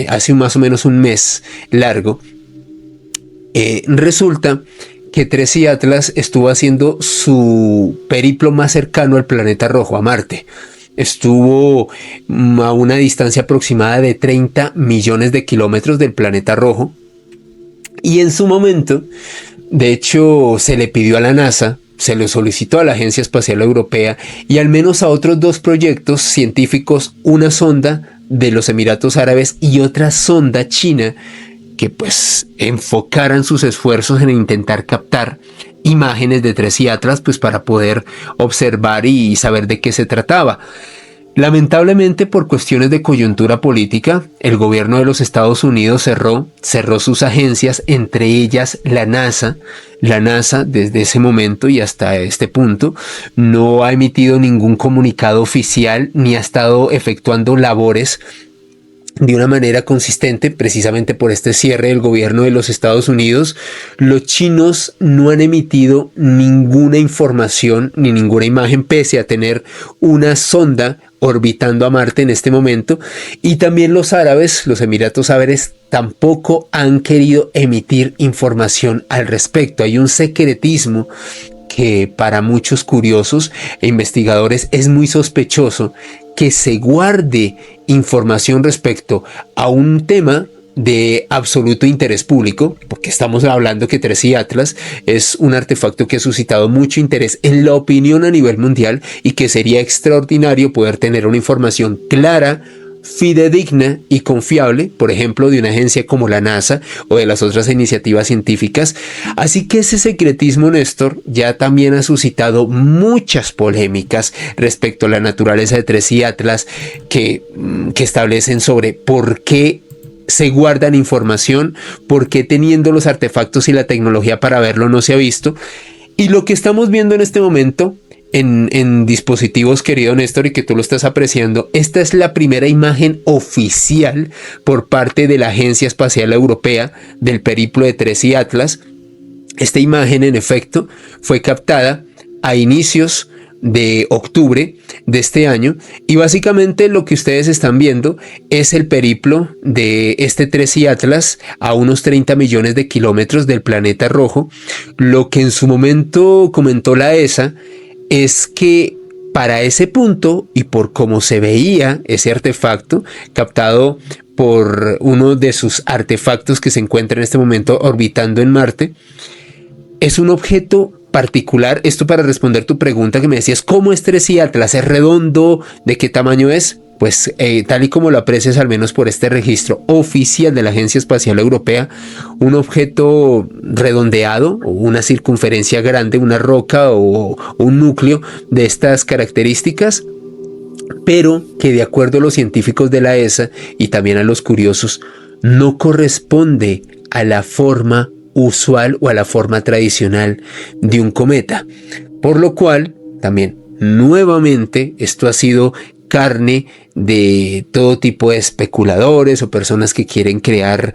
hace más o menos un mes largo, resulta que Tracy Atlas estuvo haciendo su periplo más cercano al planeta rojo, a Marte. Estuvo a una distancia aproximada de 30 millones de kilómetros del planeta rojo. Y en su momento, de hecho, se le pidió a la NASA, se lo solicitó a la Agencia Espacial Europea y al menos a otros 2 proyectos científicos, una sonda de los Emiratos Árabes y otra sonda china, que pues enfocaran sus esfuerzos en intentar captar imágenes de Tracy Atlas pues para poder observar y saber de qué se trataba. Lamentablemente, por cuestiones de coyuntura política, el gobierno de los Estados Unidos cerró sus agencias, entre ellas la NASA. La NASA, desde ese momento y hasta este punto, no ha emitido ningún comunicado oficial ni ha estado efectuando labores de una manera consistente, precisamente por este cierre del gobierno de los Estados Unidos. Los chinos no han emitido ninguna información ni ninguna imagen, pese a tener una sonda orbitando a Marte en este momento. Y también los árabes, los Emiratos Árabes, tampoco han querido emitir información al respecto. Hay un secretismo que para muchos curiosos e investigadores es muy sospechoso que se guarde información respecto a un tema de absoluto interés público, porque estamos hablando que Tracy Atlas es un artefacto que ha suscitado mucho interés en la opinión a nivel mundial y que sería extraordinario poder tener una información clara, fidedigna y confiable, por ejemplo, de una agencia como la NASA o de las otras iniciativas científicas. Así que ese secretismo, Néstor, ya también ha suscitado muchas polémicas respecto a la naturaleza de Tracy Atlas que establecen sobre por qué se guardan información, por qué teniendo los artefactos y la tecnología para verlo no se ha visto. Y lo que estamos viendo en este momento en dispositivos, querido Néstor, y que tú lo estás apreciando, esta es la primera imagen oficial por parte de la Agencia Espacial Europea del periplo de Tracy Atlas. Esta imagen, en efecto, fue captada a inicios de octubre de este año y básicamente lo que ustedes están viendo es el periplo de este Tracy Atlas a unos 30 millones de kilómetros del planeta rojo. Lo que en su momento comentó la ESA es que para ese punto y por cómo se veía ese artefacto captado por uno de sus artefactos que se encuentra en este momento orbitando en Marte, es un objeto particular. Esto para responder tu pregunta que me decías, ¿cómo es Tracy Atlas? ¿Es redondo? ¿De qué tamaño es? Pues tal y como lo aprecias, al menos por este registro oficial de la Agencia Espacial Europea, un objeto redondeado o una circunferencia grande, una roca o un núcleo de estas características, pero que de acuerdo a los científicos de la ESA y también a los curiosos, no corresponde a la forma usual o a la forma tradicional de un cometa. Por lo cual, también nuevamente, esto ha sido carne de todo tipo de especuladores o personas que quieren crear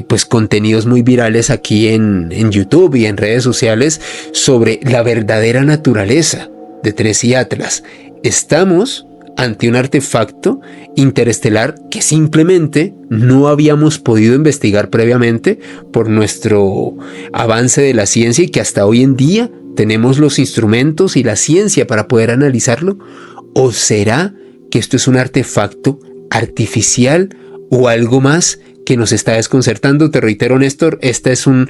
pues contenidos muy virales aquí en YouTube y en redes sociales sobre la verdadera naturaleza de Tracy Atlas. Estamos ante un artefacto interestelar que simplemente no habíamos podido investigar previamente por nuestro avance de la ciencia y que hasta hoy en día tenemos los instrumentos y la ciencia para poder analizarlo. ¿O será que esto es un artefacto artificial o algo más que nos está desconcertando. Te reitero, Néstor, este es un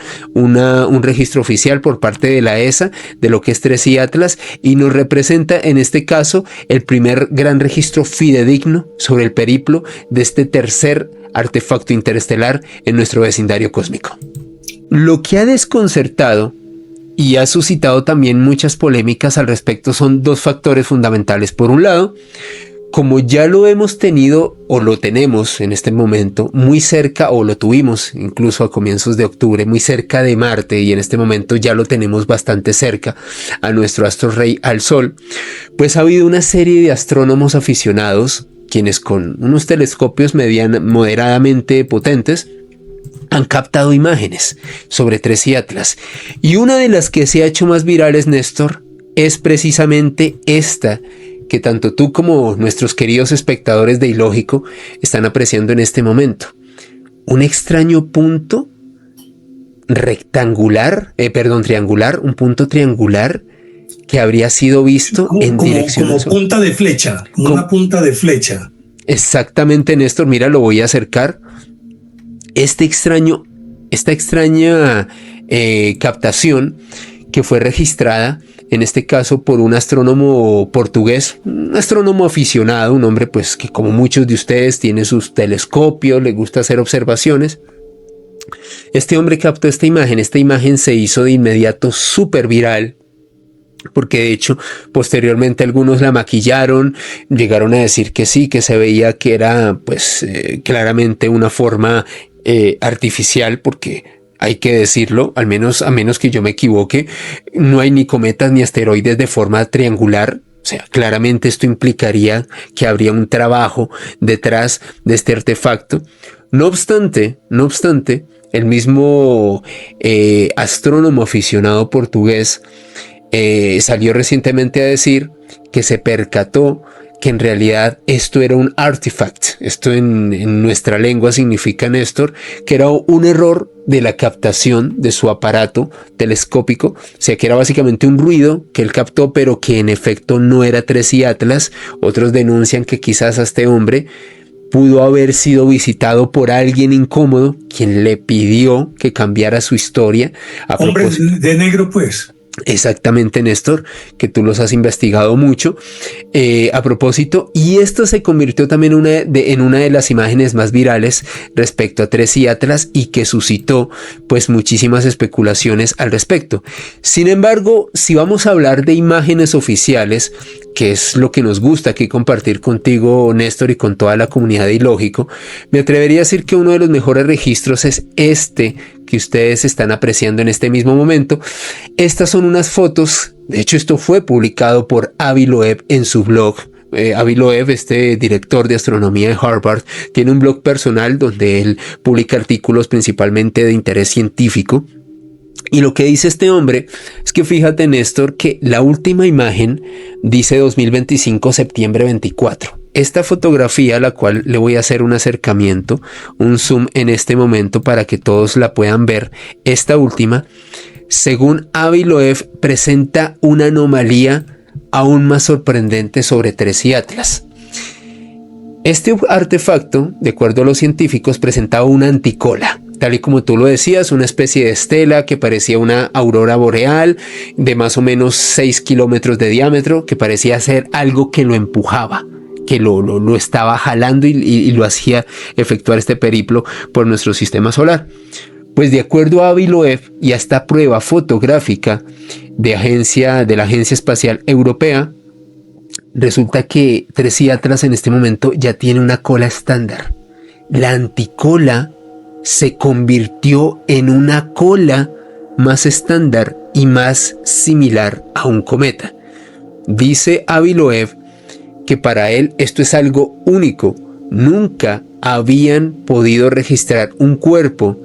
registro oficial por parte de la ESA de lo que es 3i Atlas y nos representa en este caso el primer gran registro fidedigno sobre el periplo de este tercer artefacto interestelar en nuestro vecindario cósmico. Lo que ha desconcertado y ha suscitado también muchas polémicas al respecto son dos factores fundamentales. Por un lado, como ya lo hemos tenido o lo tenemos en este momento muy cerca, o lo tuvimos incluso a comienzos de octubre, muy cerca de Marte, y en este momento ya lo tenemos bastante cerca a nuestro astro rey, al Sol, pues ha habido una serie de astrónomos aficionados quienes con unos telescopios moderadamente potentes han captado imágenes sobre 3i Atlas. Y una de las que se ha hecho más virales, Néstor, es precisamente esta que tanto tú como nuestros queridos espectadores de Ilógico están apreciando en este momento. Un extraño punto triangular, un punto triangular que habría sido visto en dirección como punta de flecha, como una punta de flecha. Exactamente, Néstor, mira, lo voy a acercar. Esta extraña captación que fue registrada en este caso por un astrónomo portugués, un astrónomo aficionado, un hombre pues que como muchos de ustedes tiene sus telescopios, le gusta hacer observaciones. Este hombre captó esta imagen se hizo de inmediato súper viral, porque de hecho posteriormente algunos la maquillaron, llegaron a decir que sí, que se veía que era pues claramente una forma artificial, porque hay que decirlo, a menos que yo me equivoque, no hay ni cometas ni asteroides de forma triangular. O sea, claramente esto implicaría que habría un trabajo detrás de este artefacto. No obstante, el mismo astrónomo aficionado portugués salió recientemente a decir que se percató que en realidad esto era un artifact. Esto en nuestra lengua significa, Néstor, que era un error de la captación de su aparato telescópico, o sea que era básicamente un ruido que él captó, pero que en efecto no era 3i Atlas. Otros denuncian que quizás a este hombre pudo haber sido visitado por alguien incómodo, quien le pidió que cambiara su historia. Hombre de negro, pues. Exactamente, Néstor, que tú los has investigado mucho. A propósito, y esto se convirtió también en una de las imágenes más virales respecto a 3i Atlas y que suscitó pues muchísimas especulaciones al respecto. Sin embargo, si vamos a hablar de imágenes oficiales, que es lo que nos gusta aquí compartir contigo, Néstor, y con toda la comunidad de Ilógico, me atrevería a decir que uno de los mejores registros es este que ustedes están apreciando en este mismo momento. Estas son unas fotos, de hecho esto fue publicado por Avi Loeb en su blog. Avi Loeb, este director de astronomía de Harvard, tiene un blog personal donde él publica artículos principalmente de interés científico. Y lo que dice este hombre es que fíjate, Néstor, que la última imagen dice 2025, septiembre 24. Esta fotografía, a la cual le voy a hacer un acercamiento, un zoom en este momento para que todos la puedan ver, esta última, según Avi Loeb, presenta una anomalía aún más sorprendente sobre 3i Atlas. Este artefacto, de acuerdo a los científicos, presentaba una anticola. Tal y como tú lo decías, una especie de estela que parecía una aurora boreal de más o menos 6 kilómetros de diámetro, que parecía ser algo que lo empujaba, que lo estaba jalando y lo hacía efectuar este periplo por nuestro sistema solar. Pues de acuerdo a Avi Loeb y a esta prueba fotográfica de la Agencia Espacial Europea, resulta que 3i Atlas en este momento ya tiene una cola estándar. La anticola se convirtió en una cola más estándar y más similar a un cometa. Dice Avi Loeb que para él esto es algo único. Nunca habían podido registrar un cuerpo.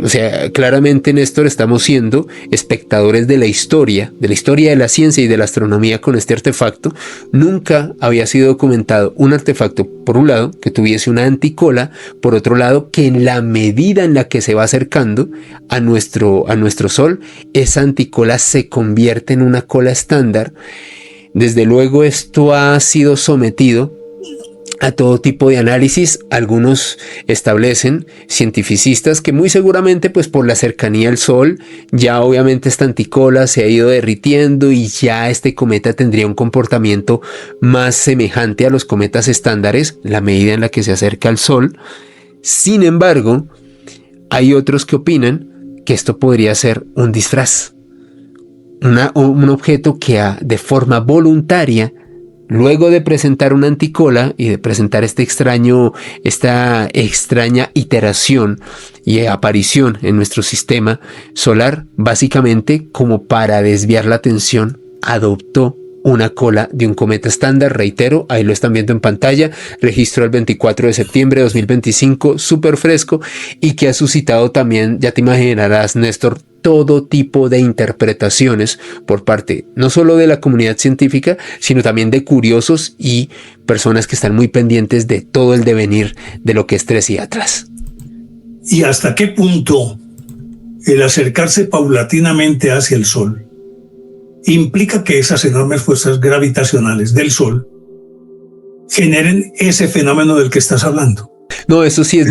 O sea, claramente, Néstor, estamos siendo espectadores de la historia de la ciencia y de la astronomía con este artefacto. Nunca había sido documentado un artefacto, por un lado, que tuviese una anticola, por otro lado, que en la medida en la que se va acercando a nuestro Sol, esa anticola se convierte en una cola estándar. Desde luego, esto ha sido sometido a todo tipo de análisis. Algunos establecen, cientificistas, que muy seguramente pues por la cercanía al Sol, ya obviamente esta anticola se ha ido derritiendo y ya este cometa tendría un comportamiento más semejante a los cometas estándares, la medida en la que se acerca al Sol. Sin embargo, hay otros que opinan que esto podría ser un disfraz, un objeto que de forma voluntaria, luego de presentar una anticola y de presentar esta extraña iteración y aparición en nuestro sistema solar, básicamente como para desviar la atención, adoptó una cola de un cometa estándar. Reitero, ahí lo están viendo en pantalla, registro el 24 de septiembre de 2025, súper fresco, y que ha suscitado también, ya te imaginarás, Néstor, todo tipo de interpretaciones por parte no solo de la comunidad científica, sino también de curiosos y personas que están muy pendientes de todo el devenir de lo que es 3 y Atlas. ¿Y hasta qué punto el acercarse paulatinamente hacia el Sol implica que esas enormes fuerzas gravitacionales del Sol generen ese fenómeno del que estás hablando? No, eso sí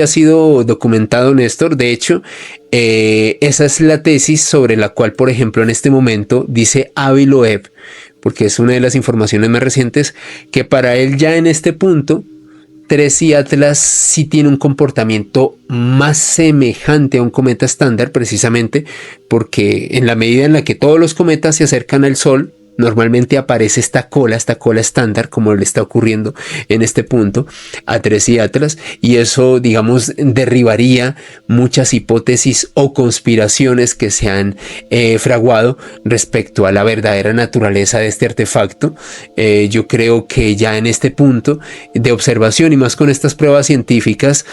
ha sido documentado, Néstor. De hecho, esa es la tesis sobre la cual, por ejemplo, en este momento dice Avi Loeb, porque es una de las informaciones más recientes, que para él ya en este punto 3 y Atlas sí tiene un comportamiento más semejante a un cometa estándar, precisamente porque en la medida en la que todos los cometas se acercan al Sol, normalmente aparece esta cola estándar, como le está ocurriendo en este punto a 3 y Atlas, y eso, digamos, derribaría muchas hipótesis o conspiraciones que se han fraguado respecto a la verdadera naturaleza de este artefacto. Yo creo que ya en este punto de observación, y más con estas pruebas científicas,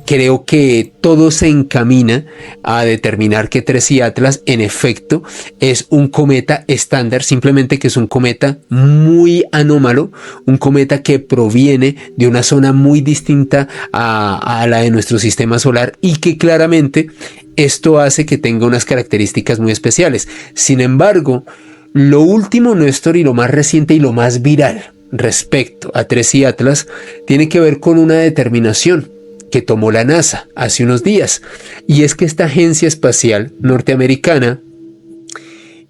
creo que todo se encamina a determinar que 3 y Atlas en efecto es un cometa estándar, simplemente que es un cometa muy anómalo, un cometa que proviene de una zona muy distinta a la de nuestro sistema solar, y que claramente esto hace que tenga unas características muy especiales. Sin embargo, lo último, Néstor, y lo más reciente y lo más viral respecto a 3 y Atlas tiene que ver con una determinación que tomó la NASA hace unos días, y es que esta agencia espacial norteamericana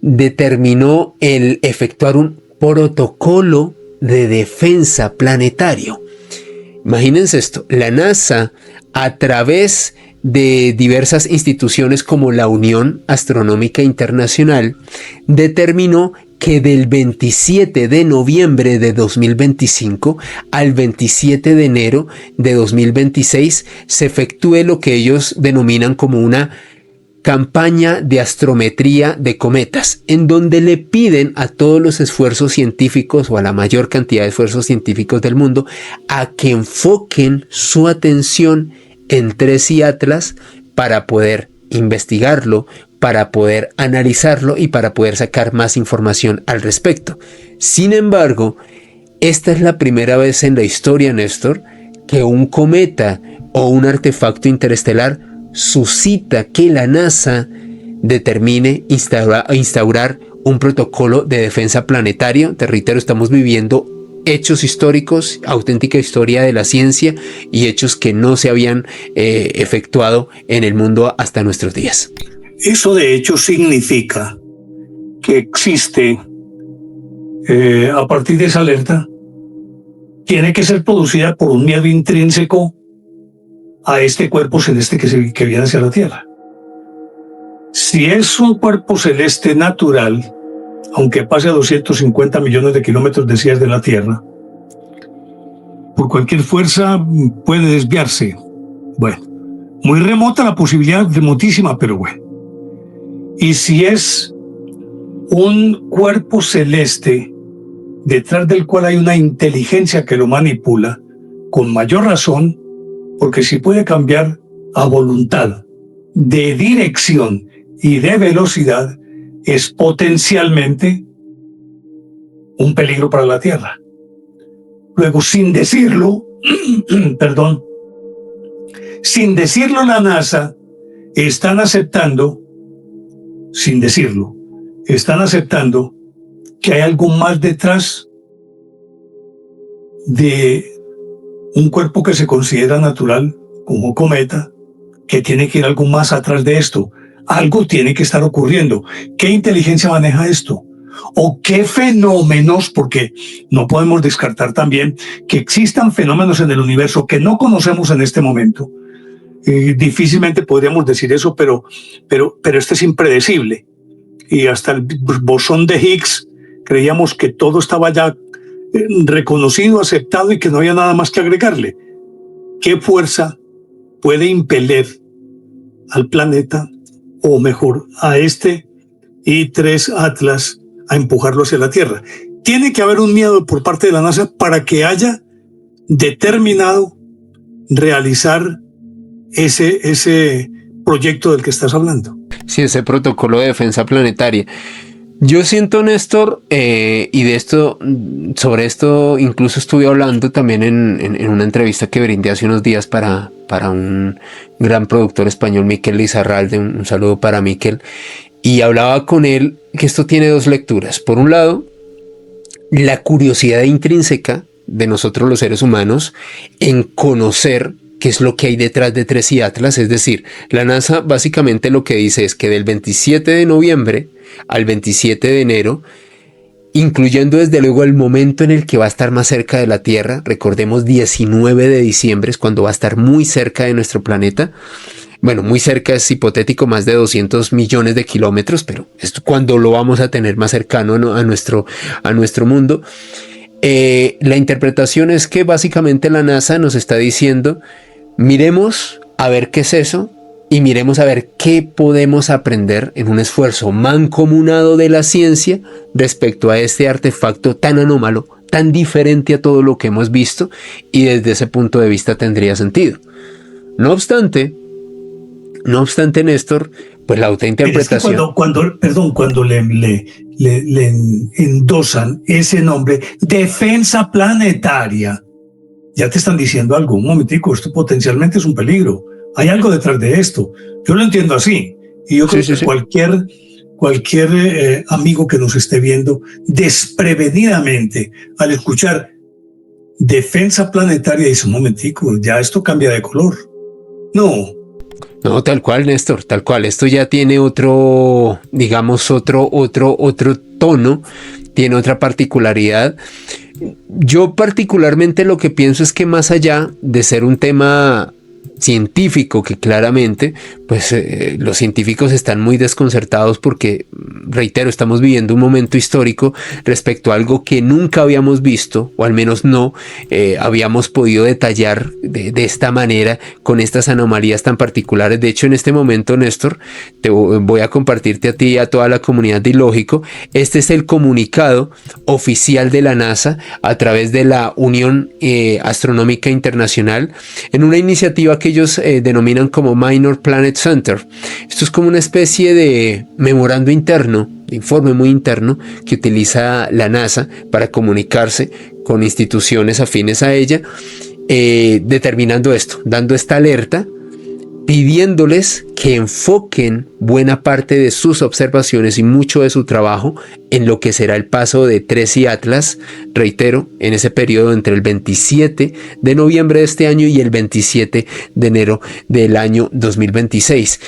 determinó el efectuar un protocolo de defensa planetario. Imagínense esto, la NASA, a través de diversas instituciones como la Unión Astronómica Internacional, determinó que del 27 de noviembre de 2025 al 27 de enero de 2026 se efectúe lo que ellos denominan como una campaña de astrometría de cometas, en donde le piden a todos los esfuerzos científicos, o a la mayor cantidad de esfuerzos científicos del mundo, a que enfoquen su atención en 3 y Atlas para poder investigarlo, para poder analizarlo y para poder sacar más información al respecto. Sin embargo, esta es la primera vez en la historia, Néstor, que un cometa o un artefacto interestelar suscita que la NASA determine instaurar un protocolo de defensa planetario. Te reitero, estamos viviendo hechos históricos, auténtica historia de la ciencia, y hechos que no se habían efectuado en el mundo hasta nuestros días. Eso de hecho significa que existe, a partir de esa alerta, tiene que ser producida por un miedo intrínseco a este cuerpo celeste que viene hacia la Tierra. Si es un cuerpo celeste natural, aunque pase a 250 millones de kilómetros, decías, de la Tierra, por cualquier fuerza puede desviarse. Bueno, muy remota la posibilidad, remotísima, pero bueno. Y si es un cuerpo celeste detrás del cual hay una inteligencia que lo manipula, con mayor razón, porque si puede cambiar a voluntad de dirección y de velocidad, es potencialmente un peligro para la Tierra. Luego, sin decirlo, sin decirlo, la NASA están aceptando, sin decirlo, están aceptando que hay algo más detrás de un cuerpo que se considera natural como cometa, que tiene que ir algo más atrás de esto. Algo tiene que estar ocurriendo. ¿Qué inteligencia maneja esto? ¿O qué fenómenos? Porque no podemos descartar también que existan fenómenos en el universo que no conocemos en este momento. Difícilmente podríamos decir eso, pero este es impredecible. Y hasta el bosón de Higgs creíamos que todo estaba ya reconocido, aceptado y que no había nada más que agregarle. ¿Qué fuerza puede impeler al planeta, o mejor, a este I-3 Atlas, a empujarlo hacia la Tierra? Tiene que haber un miedo por parte de la NASA para que haya determinado realizar ese proyecto del que estás hablando. Sí, ese protocolo de defensa planetaria. Yo siento, Néstor, y de esto, sobre esto incluso estuve hablando también en una entrevista que brindé hace unos días para un gran productor español, Miquel Lizarralde, un saludo para Miquel, y hablaba con él que esto tiene dos lecturas. Por un lado, la curiosidad intrínseca de nosotros los seres humanos en conocer qué es lo que hay detrás de 3i Atlas. Es decir, la NASA básicamente lo que dice es que del 27 de noviembre al 27 de enero, incluyendo desde luego el momento en el que va a estar más cerca de la Tierra, recordemos 19 de diciembre es cuando va a estar muy cerca de nuestro planeta. Bueno, muy cerca es hipotético, más de 200 millones de kilómetros, pero es cuando lo vamos a tener más cercano a nuestro mundo. La interpretación es que básicamente la NASA nos está diciendo, miremos a ver qué es eso y miremos a ver qué podemos aprender en un esfuerzo mancomunado de la ciencia respecto a este artefacto tan anómalo, tan diferente a todo lo que hemos visto, y desde ese punto de vista tendría sentido. No obstante, Néstor, pues la autointerpretación... Es que cuando le endosan ese nombre, defensa planetaria, ya te están diciendo algo. Un momentico, esto potencialmente es un peligro. Hay algo detrás de esto. Yo lo entiendo así. Y yo creo que cualquier amigo que nos esté viendo desprevenidamente al escuchar defensa planetaria dice, un momentico, ya esto cambia de color. No, tal cual, Néstor, tal cual. Esto ya tiene otro, digamos, otro tono, tiene otra particularidad. Yo particularmente lo que pienso es que más allá de ser un tema científico, que claramente pues los científicos están muy desconcertados porque, reitero, estamos viviendo un momento histórico respecto a algo que nunca habíamos visto, o al menos no habíamos podido detallar de esta manera, con estas anomalías tan particulares. De hecho, en este momento, Néstor, te voy a compartirte a ti y a toda la comunidad de Ilógico. Este es el comunicado oficial de la NASA a través de la Unión Astronómica Internacional, en una iniciativa que ellos denominan como Minor Planet Center. Esto es como una especie de memorando interno, de informe muy interno que utiliza la NASA para comunicarse con instituciones afines a ella, determinando esto, dando esta alerta, pidiéndoles que enfoquen buena parte de sus observaciones y mucho de su trabajo en lo que será el paso de 3i Atlas, reitero, en ese periodo entre el 27 de noviembre de este año y el 27 de enero del año 2026.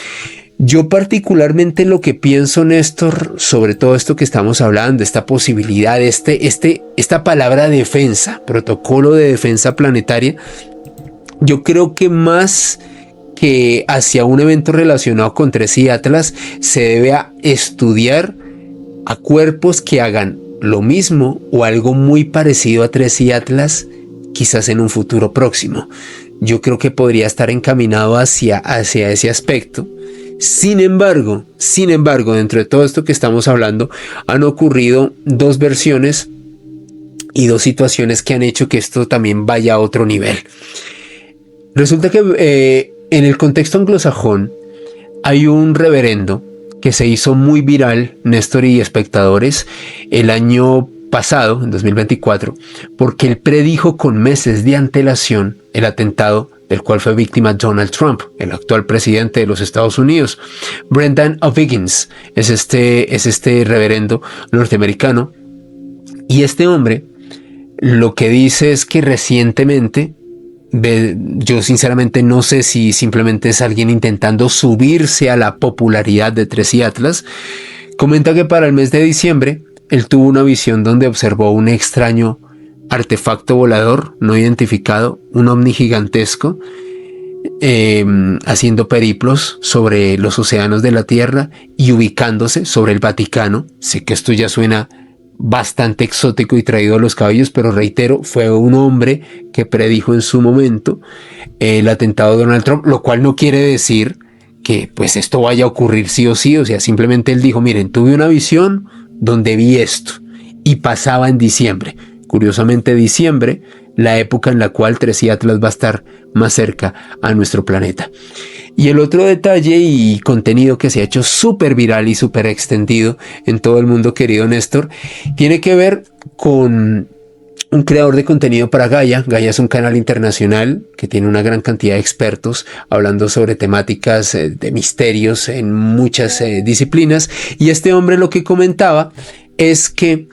Yo particularmente lo que pienso, Néstor, sobre todo esto que estamos hablando, esta posibilidad, esta palabra defensa, protocolo de defensa planetaria, yo creo que más que hacia un evento relacionado con 3i Atlas se debe a estudiar a cuerpos que hagan lo mismo o algo muy parecido a 3i Atlas, quizás en un futuro próximo. Yo creo que podría estar encaminado hacia ese aspecto. Sin embargo, dentro de todo esto que estamos hablando, han ocurrido dos versiones y dos situaciones que han hecho que esto también vaya a otro nivel. Resulta que en el contexto anglosajón hay un reverendo que se hizo muy viral, Néstor y espectadores, el año pasado, en 2024, porque él predijo con meses de antelación el atentado del cual fue víctima Donald Trump, el actual presidente de los Estados Unidos. Brendan O'Higgins es este reverendo norteamericano, y este hombre Lo que dice es que recientemente, yo sinceramente no sé si simplemente es alguien intentando subirse a la popularidad de Tracy Atlas, comenta que para el mes de diciembre él tuvo una visión donde observó un extraño artefacto volador no identificado, un ovni gigantesco, haciendo periplos sobre los océanos de la Tierra y ubicándose sobre el Vaticano. Sé que esto ya suena bastante exótico y traído a los cabellos, pero reitero, fue un hombre que predijo en su momento el atentado de Donald Trump, lo cual no quiere decir que pues esto vaya a ocurrir sí o sí. O sea, simplemente él dijo, miren, tuve una visión donde vi esto y pasaba en diciembre. Curiosamente, diciembre, la época en la cual Tracy Atlas va a estar más cerca a nuestro planeta. Y el otro detalle y contenido que se ha hecho súper viral y súper extendido en todo el mundo, querido Néstor, tiene que ver con un creador de contenido para Gaia. Gaia es un canal internacional que tiene una gran cantidad de expertos hablando sobre temáticas de misterios en muchas disciplinas. Y este hombre lo que comentaba es que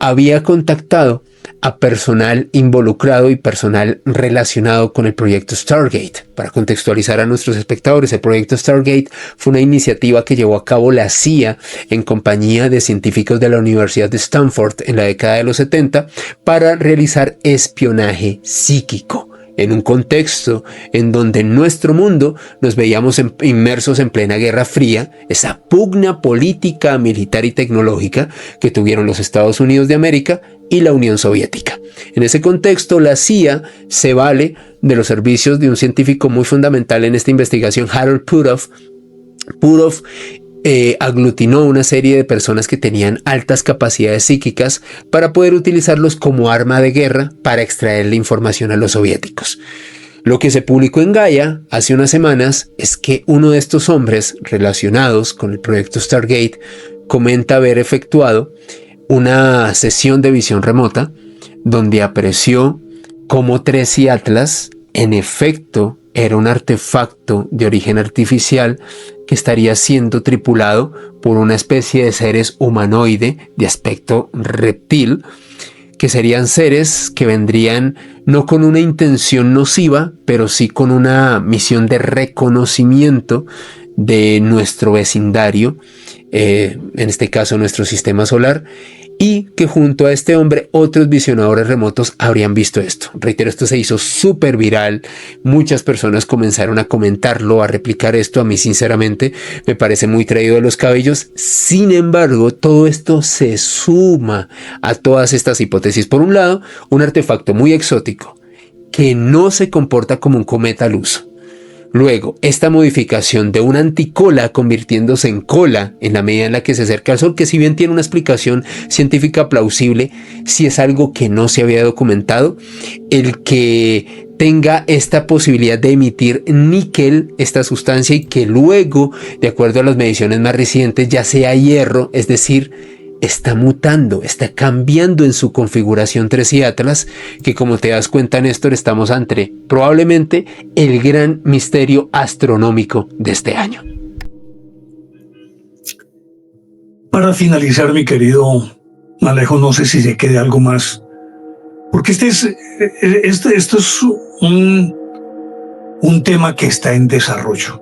había contactado a personal involucrado y personal relacionado con el proyecto Stargate. Para contextualizar a nuestros espectadores, el proyecto Stargate fue una iniciativa que llevó a cabo la CIA en compañía de científicos de la Universidad de Stanford en la década de los 70 para realizar espionaje psíquico, en un contexto en donde en nuestro mundo nos veíamos inmersos en plena Guerra Fría, esa pugna política, militar y tecnológica que tuvieron los Estados Unidos de América y la Unión Soviética. En ese contexto, la CIA se vale de los servicios de un científico muy fundamental en esta investigación, Harold Puthoff. Puthoff aglutinó una serie de personas que tenían altas capacidades psíquicas para poder utilizarlos como arma de guerra para extraer la información a los soviéticos. Lo que se publicó en Gaia hace unas semanas es que uno de estos hombres relacionados con el proyecto Stargate comenta haber efectuado una sesión de visión remota donde apreció cómo Tracy Atlas en efecto era un artefacto de origen artificial que estaría siendo tripulado por una especie de seres humanoide de aspecto reptil, que serían seres que vendrían no con una intención nociva, pero sí con una misión de reconocimiento de nuestro vecindario, en este caso nuestro sistema solar, y que junto a este hombre otros visionadores remotos habrían visto esto. Reitero, esto se hizo súper viral, muchas personas comenzaron a comentarlo, a replicar esto. A mí sinceramente me parece muy traído de los cabellos. Sin embargo, todo esto se suma a todas estas hipótesis. Por un lado, un artefacto muy exótico que no se comporta como un cometa al uso. Luego, esta modificación de una anticola convirtiéndose en cola en la medida en la que se acerca al Sol, que si bien tiene una explicación científica plausible, si es algo que no se había documentado, el que tenga esta posibilidad de emitir níquel, esta sustancia, y que luego, de acuerdo a las mediciones más recientes, ya sea hierro, es decir, está mutando, está cambiando en su configuración Tracy Atlas, que como te das cuenta, Néstor, estamos ante probablemente el gran misterio astronómico de este año. Para finalizar, mi querido Alejo, no sé si se quede algo más, porque esto es un tema que está en desarrollo.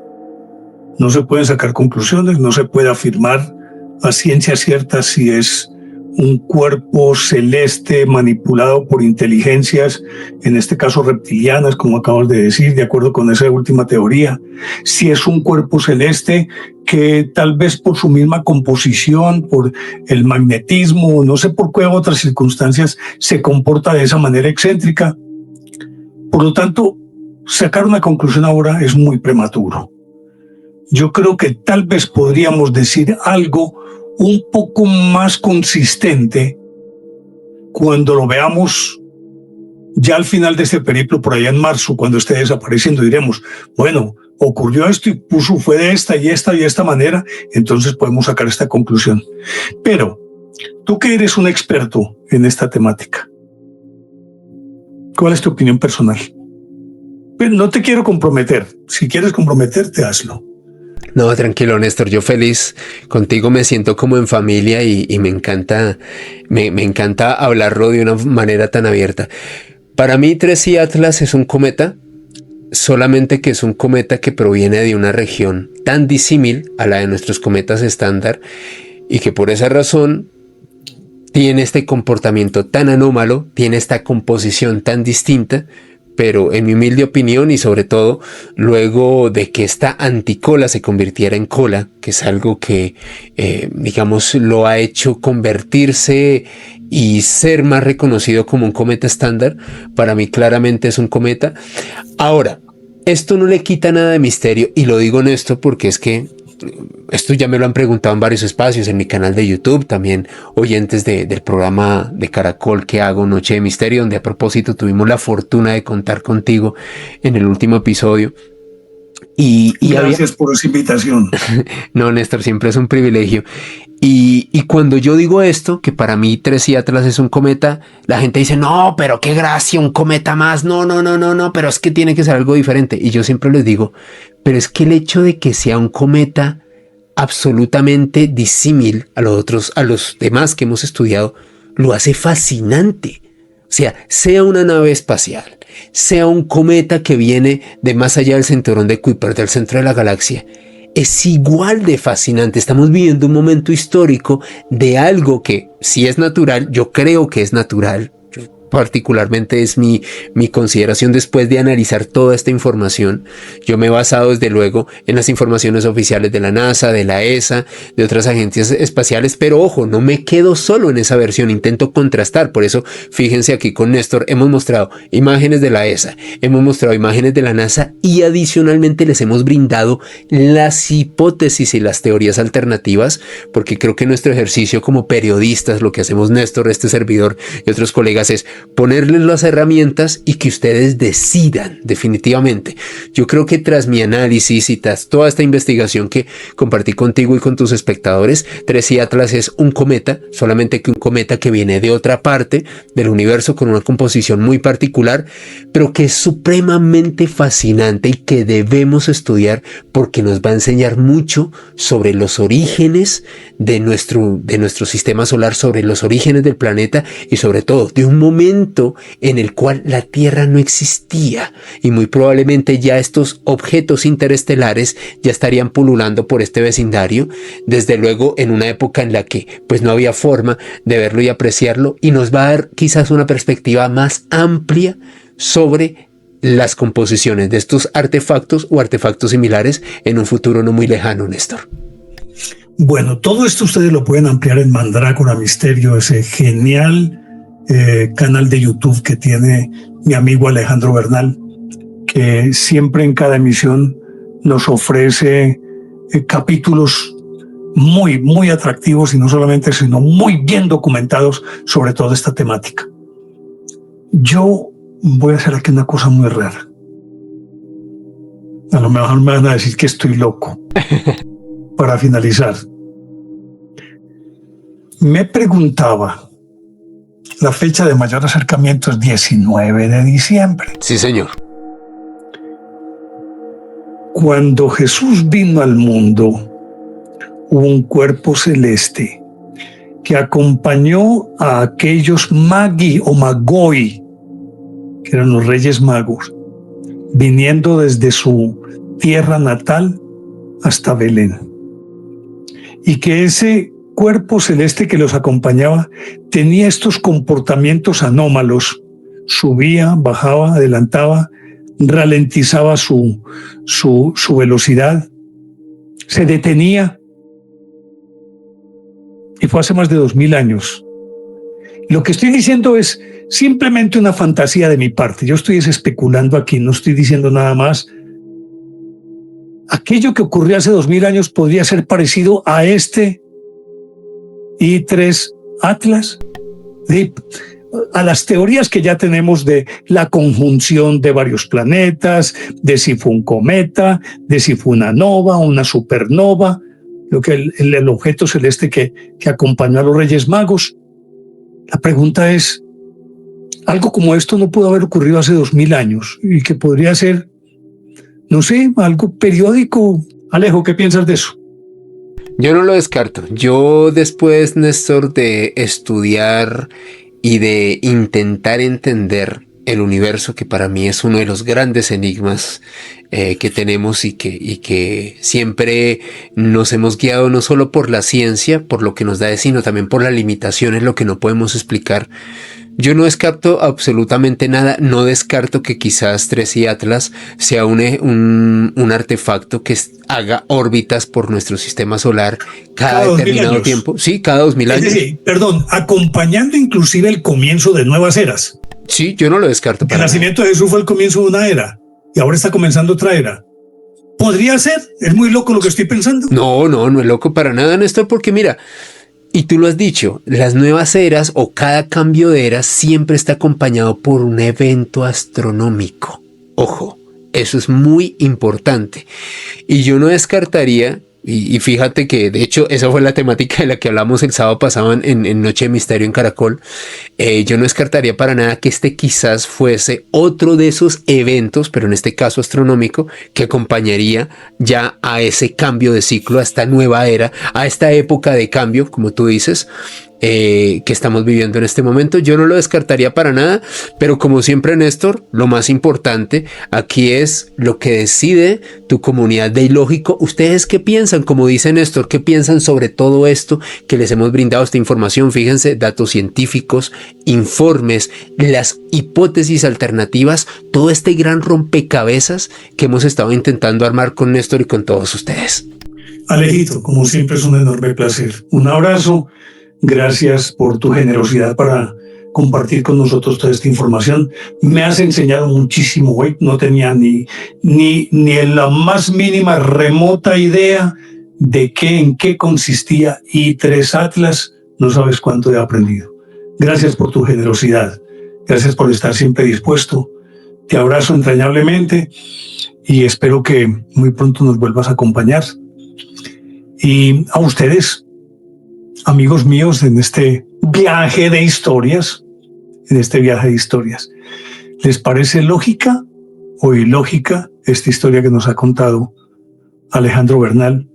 No se pueden sacar conclusiones, no se puede afirmar a ciencia cierta si es un cuerpo celeste manipulado por inteligencias, en este caso reptilianas, como acabas de decir, de acuerdo con esa última teoría, si es un cuerpo celeste que tal vez por su misma composición, por el magnetismo, no sé por qué otras circunstancias, se comporta de esa manera excéntrica. Por lo tanto, sacar una conclusión ahora es muy prematuro. Yo creo que tal vez podríamos decir algo un poco más consistente cuando lo veamos ya al final de este periplo, por allá en marzo, cuando esté desapareciendo. Diremos, bueno, ocurrió esto y fue de esta y esta manera, entonces podemos sacar esta conclusión. Pero tú que eres un experto en esta temática, ¿cuál es tu opinión personal? Pero no te quiero comprometer. Si quieres comprometerte, hazlo. No, tranquilo, Néstor, yo feliz contigo, me siento como en familia y me encanta hablarlo de una manera tan abierta. Para mí, 3i Atlas es un cometa, solamente que es un cometa que proviene de una región tan disímil a la de nuestros cometas estándar y que por esa razón tiene este comportamiento tan anómalo, tiene esta composición tan distinta, pero en mi humilde opinión y sobre todo luego de que esta anticola se convirtiera en cola, que es algo que digamos lo ha hecho convertirse y ser más reconocido como un cometa estándar, para mí claramente es un cometa. Ahora, esto no le quita nada de misterio y lo digo en esto porque es que esto ya me lo han preguntado en varios espacios, en mi canal de YouTube, también oyentes del programa de Caracol que hago, Noche de Misterio, donde a propósito tuvimos la fortuna de contar contigo en el último episodio. Y gracias por esa invitación. No, Néstor, siempre es un privilegio. Y cuando yo digo esto, que para mí 3i Atlas es un cometa, la gente dice, no, pero qué gracia, un cometa más, no, pero es que tiene que ser algo diferente. Y yo siempre les digo, pero es que el hecho de que sea un cometa absolutamente disímil a los demás que hemos estudiado, lo hace fascinante. O sea una nave espacial, sea un cometa que viene de más allá del cinturón de Kuiper, del centro de la galaxia, es igual de fascinante. Estamos viviendo un momento histórico de algo que, si es natural, yo creo que es natural, particularmente es mi consideración después de analizar toda esta información. Yo me he basado desde luego en las informaciones oficiales de la NASA, de la ESA, de otras agencias espaciales, pero ojo, no me quedo solo en esa versión, intento contrastar. Por eso fíjense aquí con Néstor, hemos mostrado imágenes de la ESA, hemos mostrado imágenes de la NASA y adicionalmente les hemos brindado las hipótesis y las teorías alternativas, porque creo que nuestro ejercicio como periodistas, lo que hacemos Néstor, este servidor y otros colegas, es ponerles las herramientas y que ustedes decidan definitivamente. Yo creo que tras mi análisis y tras toda esta investigación que compartí contigo y con tus espectadores, 3i Atlas es un cometa, solamente que un cometa que viene de otra parte del universo con una composición muy particular, pero que es supremamente fascinante y que debemos estudiar porque nos va a enseñar mucho sobre los orígenes de nuestro sistema solar, sobre los orígenes del planeta y sobre todo de un momento en el cual la Tierra no existía y muy probablemente ya estos objetos interestelares ya estarían pululando por este vecindario, desde luego en una época en la que pues no había forma de verlo y apreciarlo, y nos va a dar quizás una perspectiva más amplia sobre las composiciones de estos artefactos o artefactos similares en un futuro no muy lejano, Néstor. Bueno, todo esto ustedes lo pueden ampliar en Mandrágora Misterio, ese genial canal de YouTube que tiene mi amigo Alejandro Bernal, que siempre en cada emisión nos ofrece capítulos muy, muy atractivos y no solamente, sino muy bien documentados sobre toda esta temática. Yo voy a hacer aquí una cosa muy rara. A lo mejor me van a decir que estoy loco. Para finalizar, me preguntaba, la fecha de mayor acercamiento es 19 de diciembre. Sí, señor. Cuando Jesús vino al mundo, hubo un cuerpo celeste que acompañó a aquellos magi o magoi, que eran los reyes magos, viniendo desde su tierra natal hasta Belén. Y que ese cuerpo celeste que los acompañaba tenía estos comportamientos anómalos: subía, bajaba, adelantaba, ralentizaba su velocidad, se detenía, y fue hace más de 2000 años. Lo que estoy diciendo es simplemente una fantasía de mi parte. Yo estoy especulando aquí, no estoy diciendo nada más. Aquello que ocurrió hace 2000 años podría ser parecido a este I3 Atlas, a las teorías que ya tenemos de la conjunción de varios planetas, de si fue un cometa, de si fue una nova, una supernova, lo que el objeto celeste que acompañó a los Reyes Magos. La pregunta es, algo como esto no pudo haber ocurrido hace 2000 años y que podría ser, no sé, algo periódico, Alejo, ¿qué piensas de eso? Yo no lo descarto. Yo después, Néstor, de estudiar y de intentar entender el universo, que para mí es uno de los grandes enigmas que tenemos y que siempre nos hemos guiado no solo por la ciencia, por lo que nos da, sino también por las limitaciones, lo que no podemos explicar. Yo no descarto absolutamente nada, no descarto que quizás Tres y Atlas sea un artefacto que haga órbitas por nuestro sistema solar cada determinado tiempo. Sí, cada 2000 años. Es decir, perdón, acompañando inclusive el comienzo de nuevas eras. Sí, yo no lo descarto. El nacimiento de Jesús fue el comienzo de una era y ahora está comenzando otra era. ¿Podría ser? ¿Es muy loco lo que estoy pensando? No es loco para nada, Néstor, porque mira, y tú lo has dicho, las nuevas eras o cada cambio de era siempre está acompañado por un evento astronómico. Ojo, eso es muy importante. Y yo no descartaría, y fíjate que de hecho esa fue la temática de la que hablamos el sábado pasado en Noche de Misterio en Caracol. Yo no descartaría para nada que este quizás fuese otro de esos eventos, pero en este caso astronómico, que acompañaría ya a ese cambio de ciclo, a esta nueva era, a esta época de cambio, como tú dices, que estamos viviendo en este momento. Yo no lo descartaría para nada, pero como siempre, Néstor, lo más importante aquí es lo que decide tu comunidad de ilógico. ¿Ustedes qué piensan? Como dice Néstor, ¿qué piensan sobre todo esto que les hemos brindado esta información? Fíjense, datos científicos, informes, las hipótesis alternativas, todo este gran rompecabezas que hemos estado intentando armar con Néstor y con todos ustedes. Alejito, como siempre es un enorme placer. Un abrazo. Gracias por tu generosidad para compartir con nosotros toda esta información. Me has enseñado muchísimo hoy. No tenía ni la más mínima remota idea de en qué consistía I3 Atlas. No sabes cuánto he aprendido. Gracias por tu generosidad. Gracias por estar siempre dispuesto. Te abrazo entrañablemente y espero que muy pronto nos vuelvas a acompañar. Y a ustedes, amigos míos, en este viaje de historias, ¿les parece lógica o ilógica esta historia que nos ha contado Alejandro Bernal?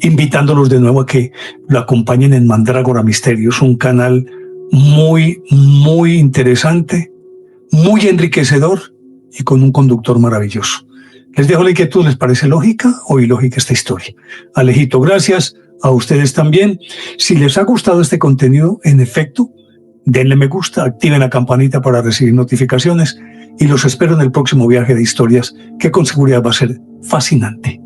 Invitándolos de nuevo a que lo acompañen en Mandrágora Misterios, un canal muy, muy interesante, muy enriquecedor y con un conductor maravilloso. Les dejo la inquietud, ¿les parece lógica o ilógica esta historia? Alejito, gracias. A ustedes también. Si les ha gustado este contenido, en efecto, denle me gusta, activen la campanita para recibir notificaciones y los espero en el próximo viaje de historias que con seguridad va a ser fascinante.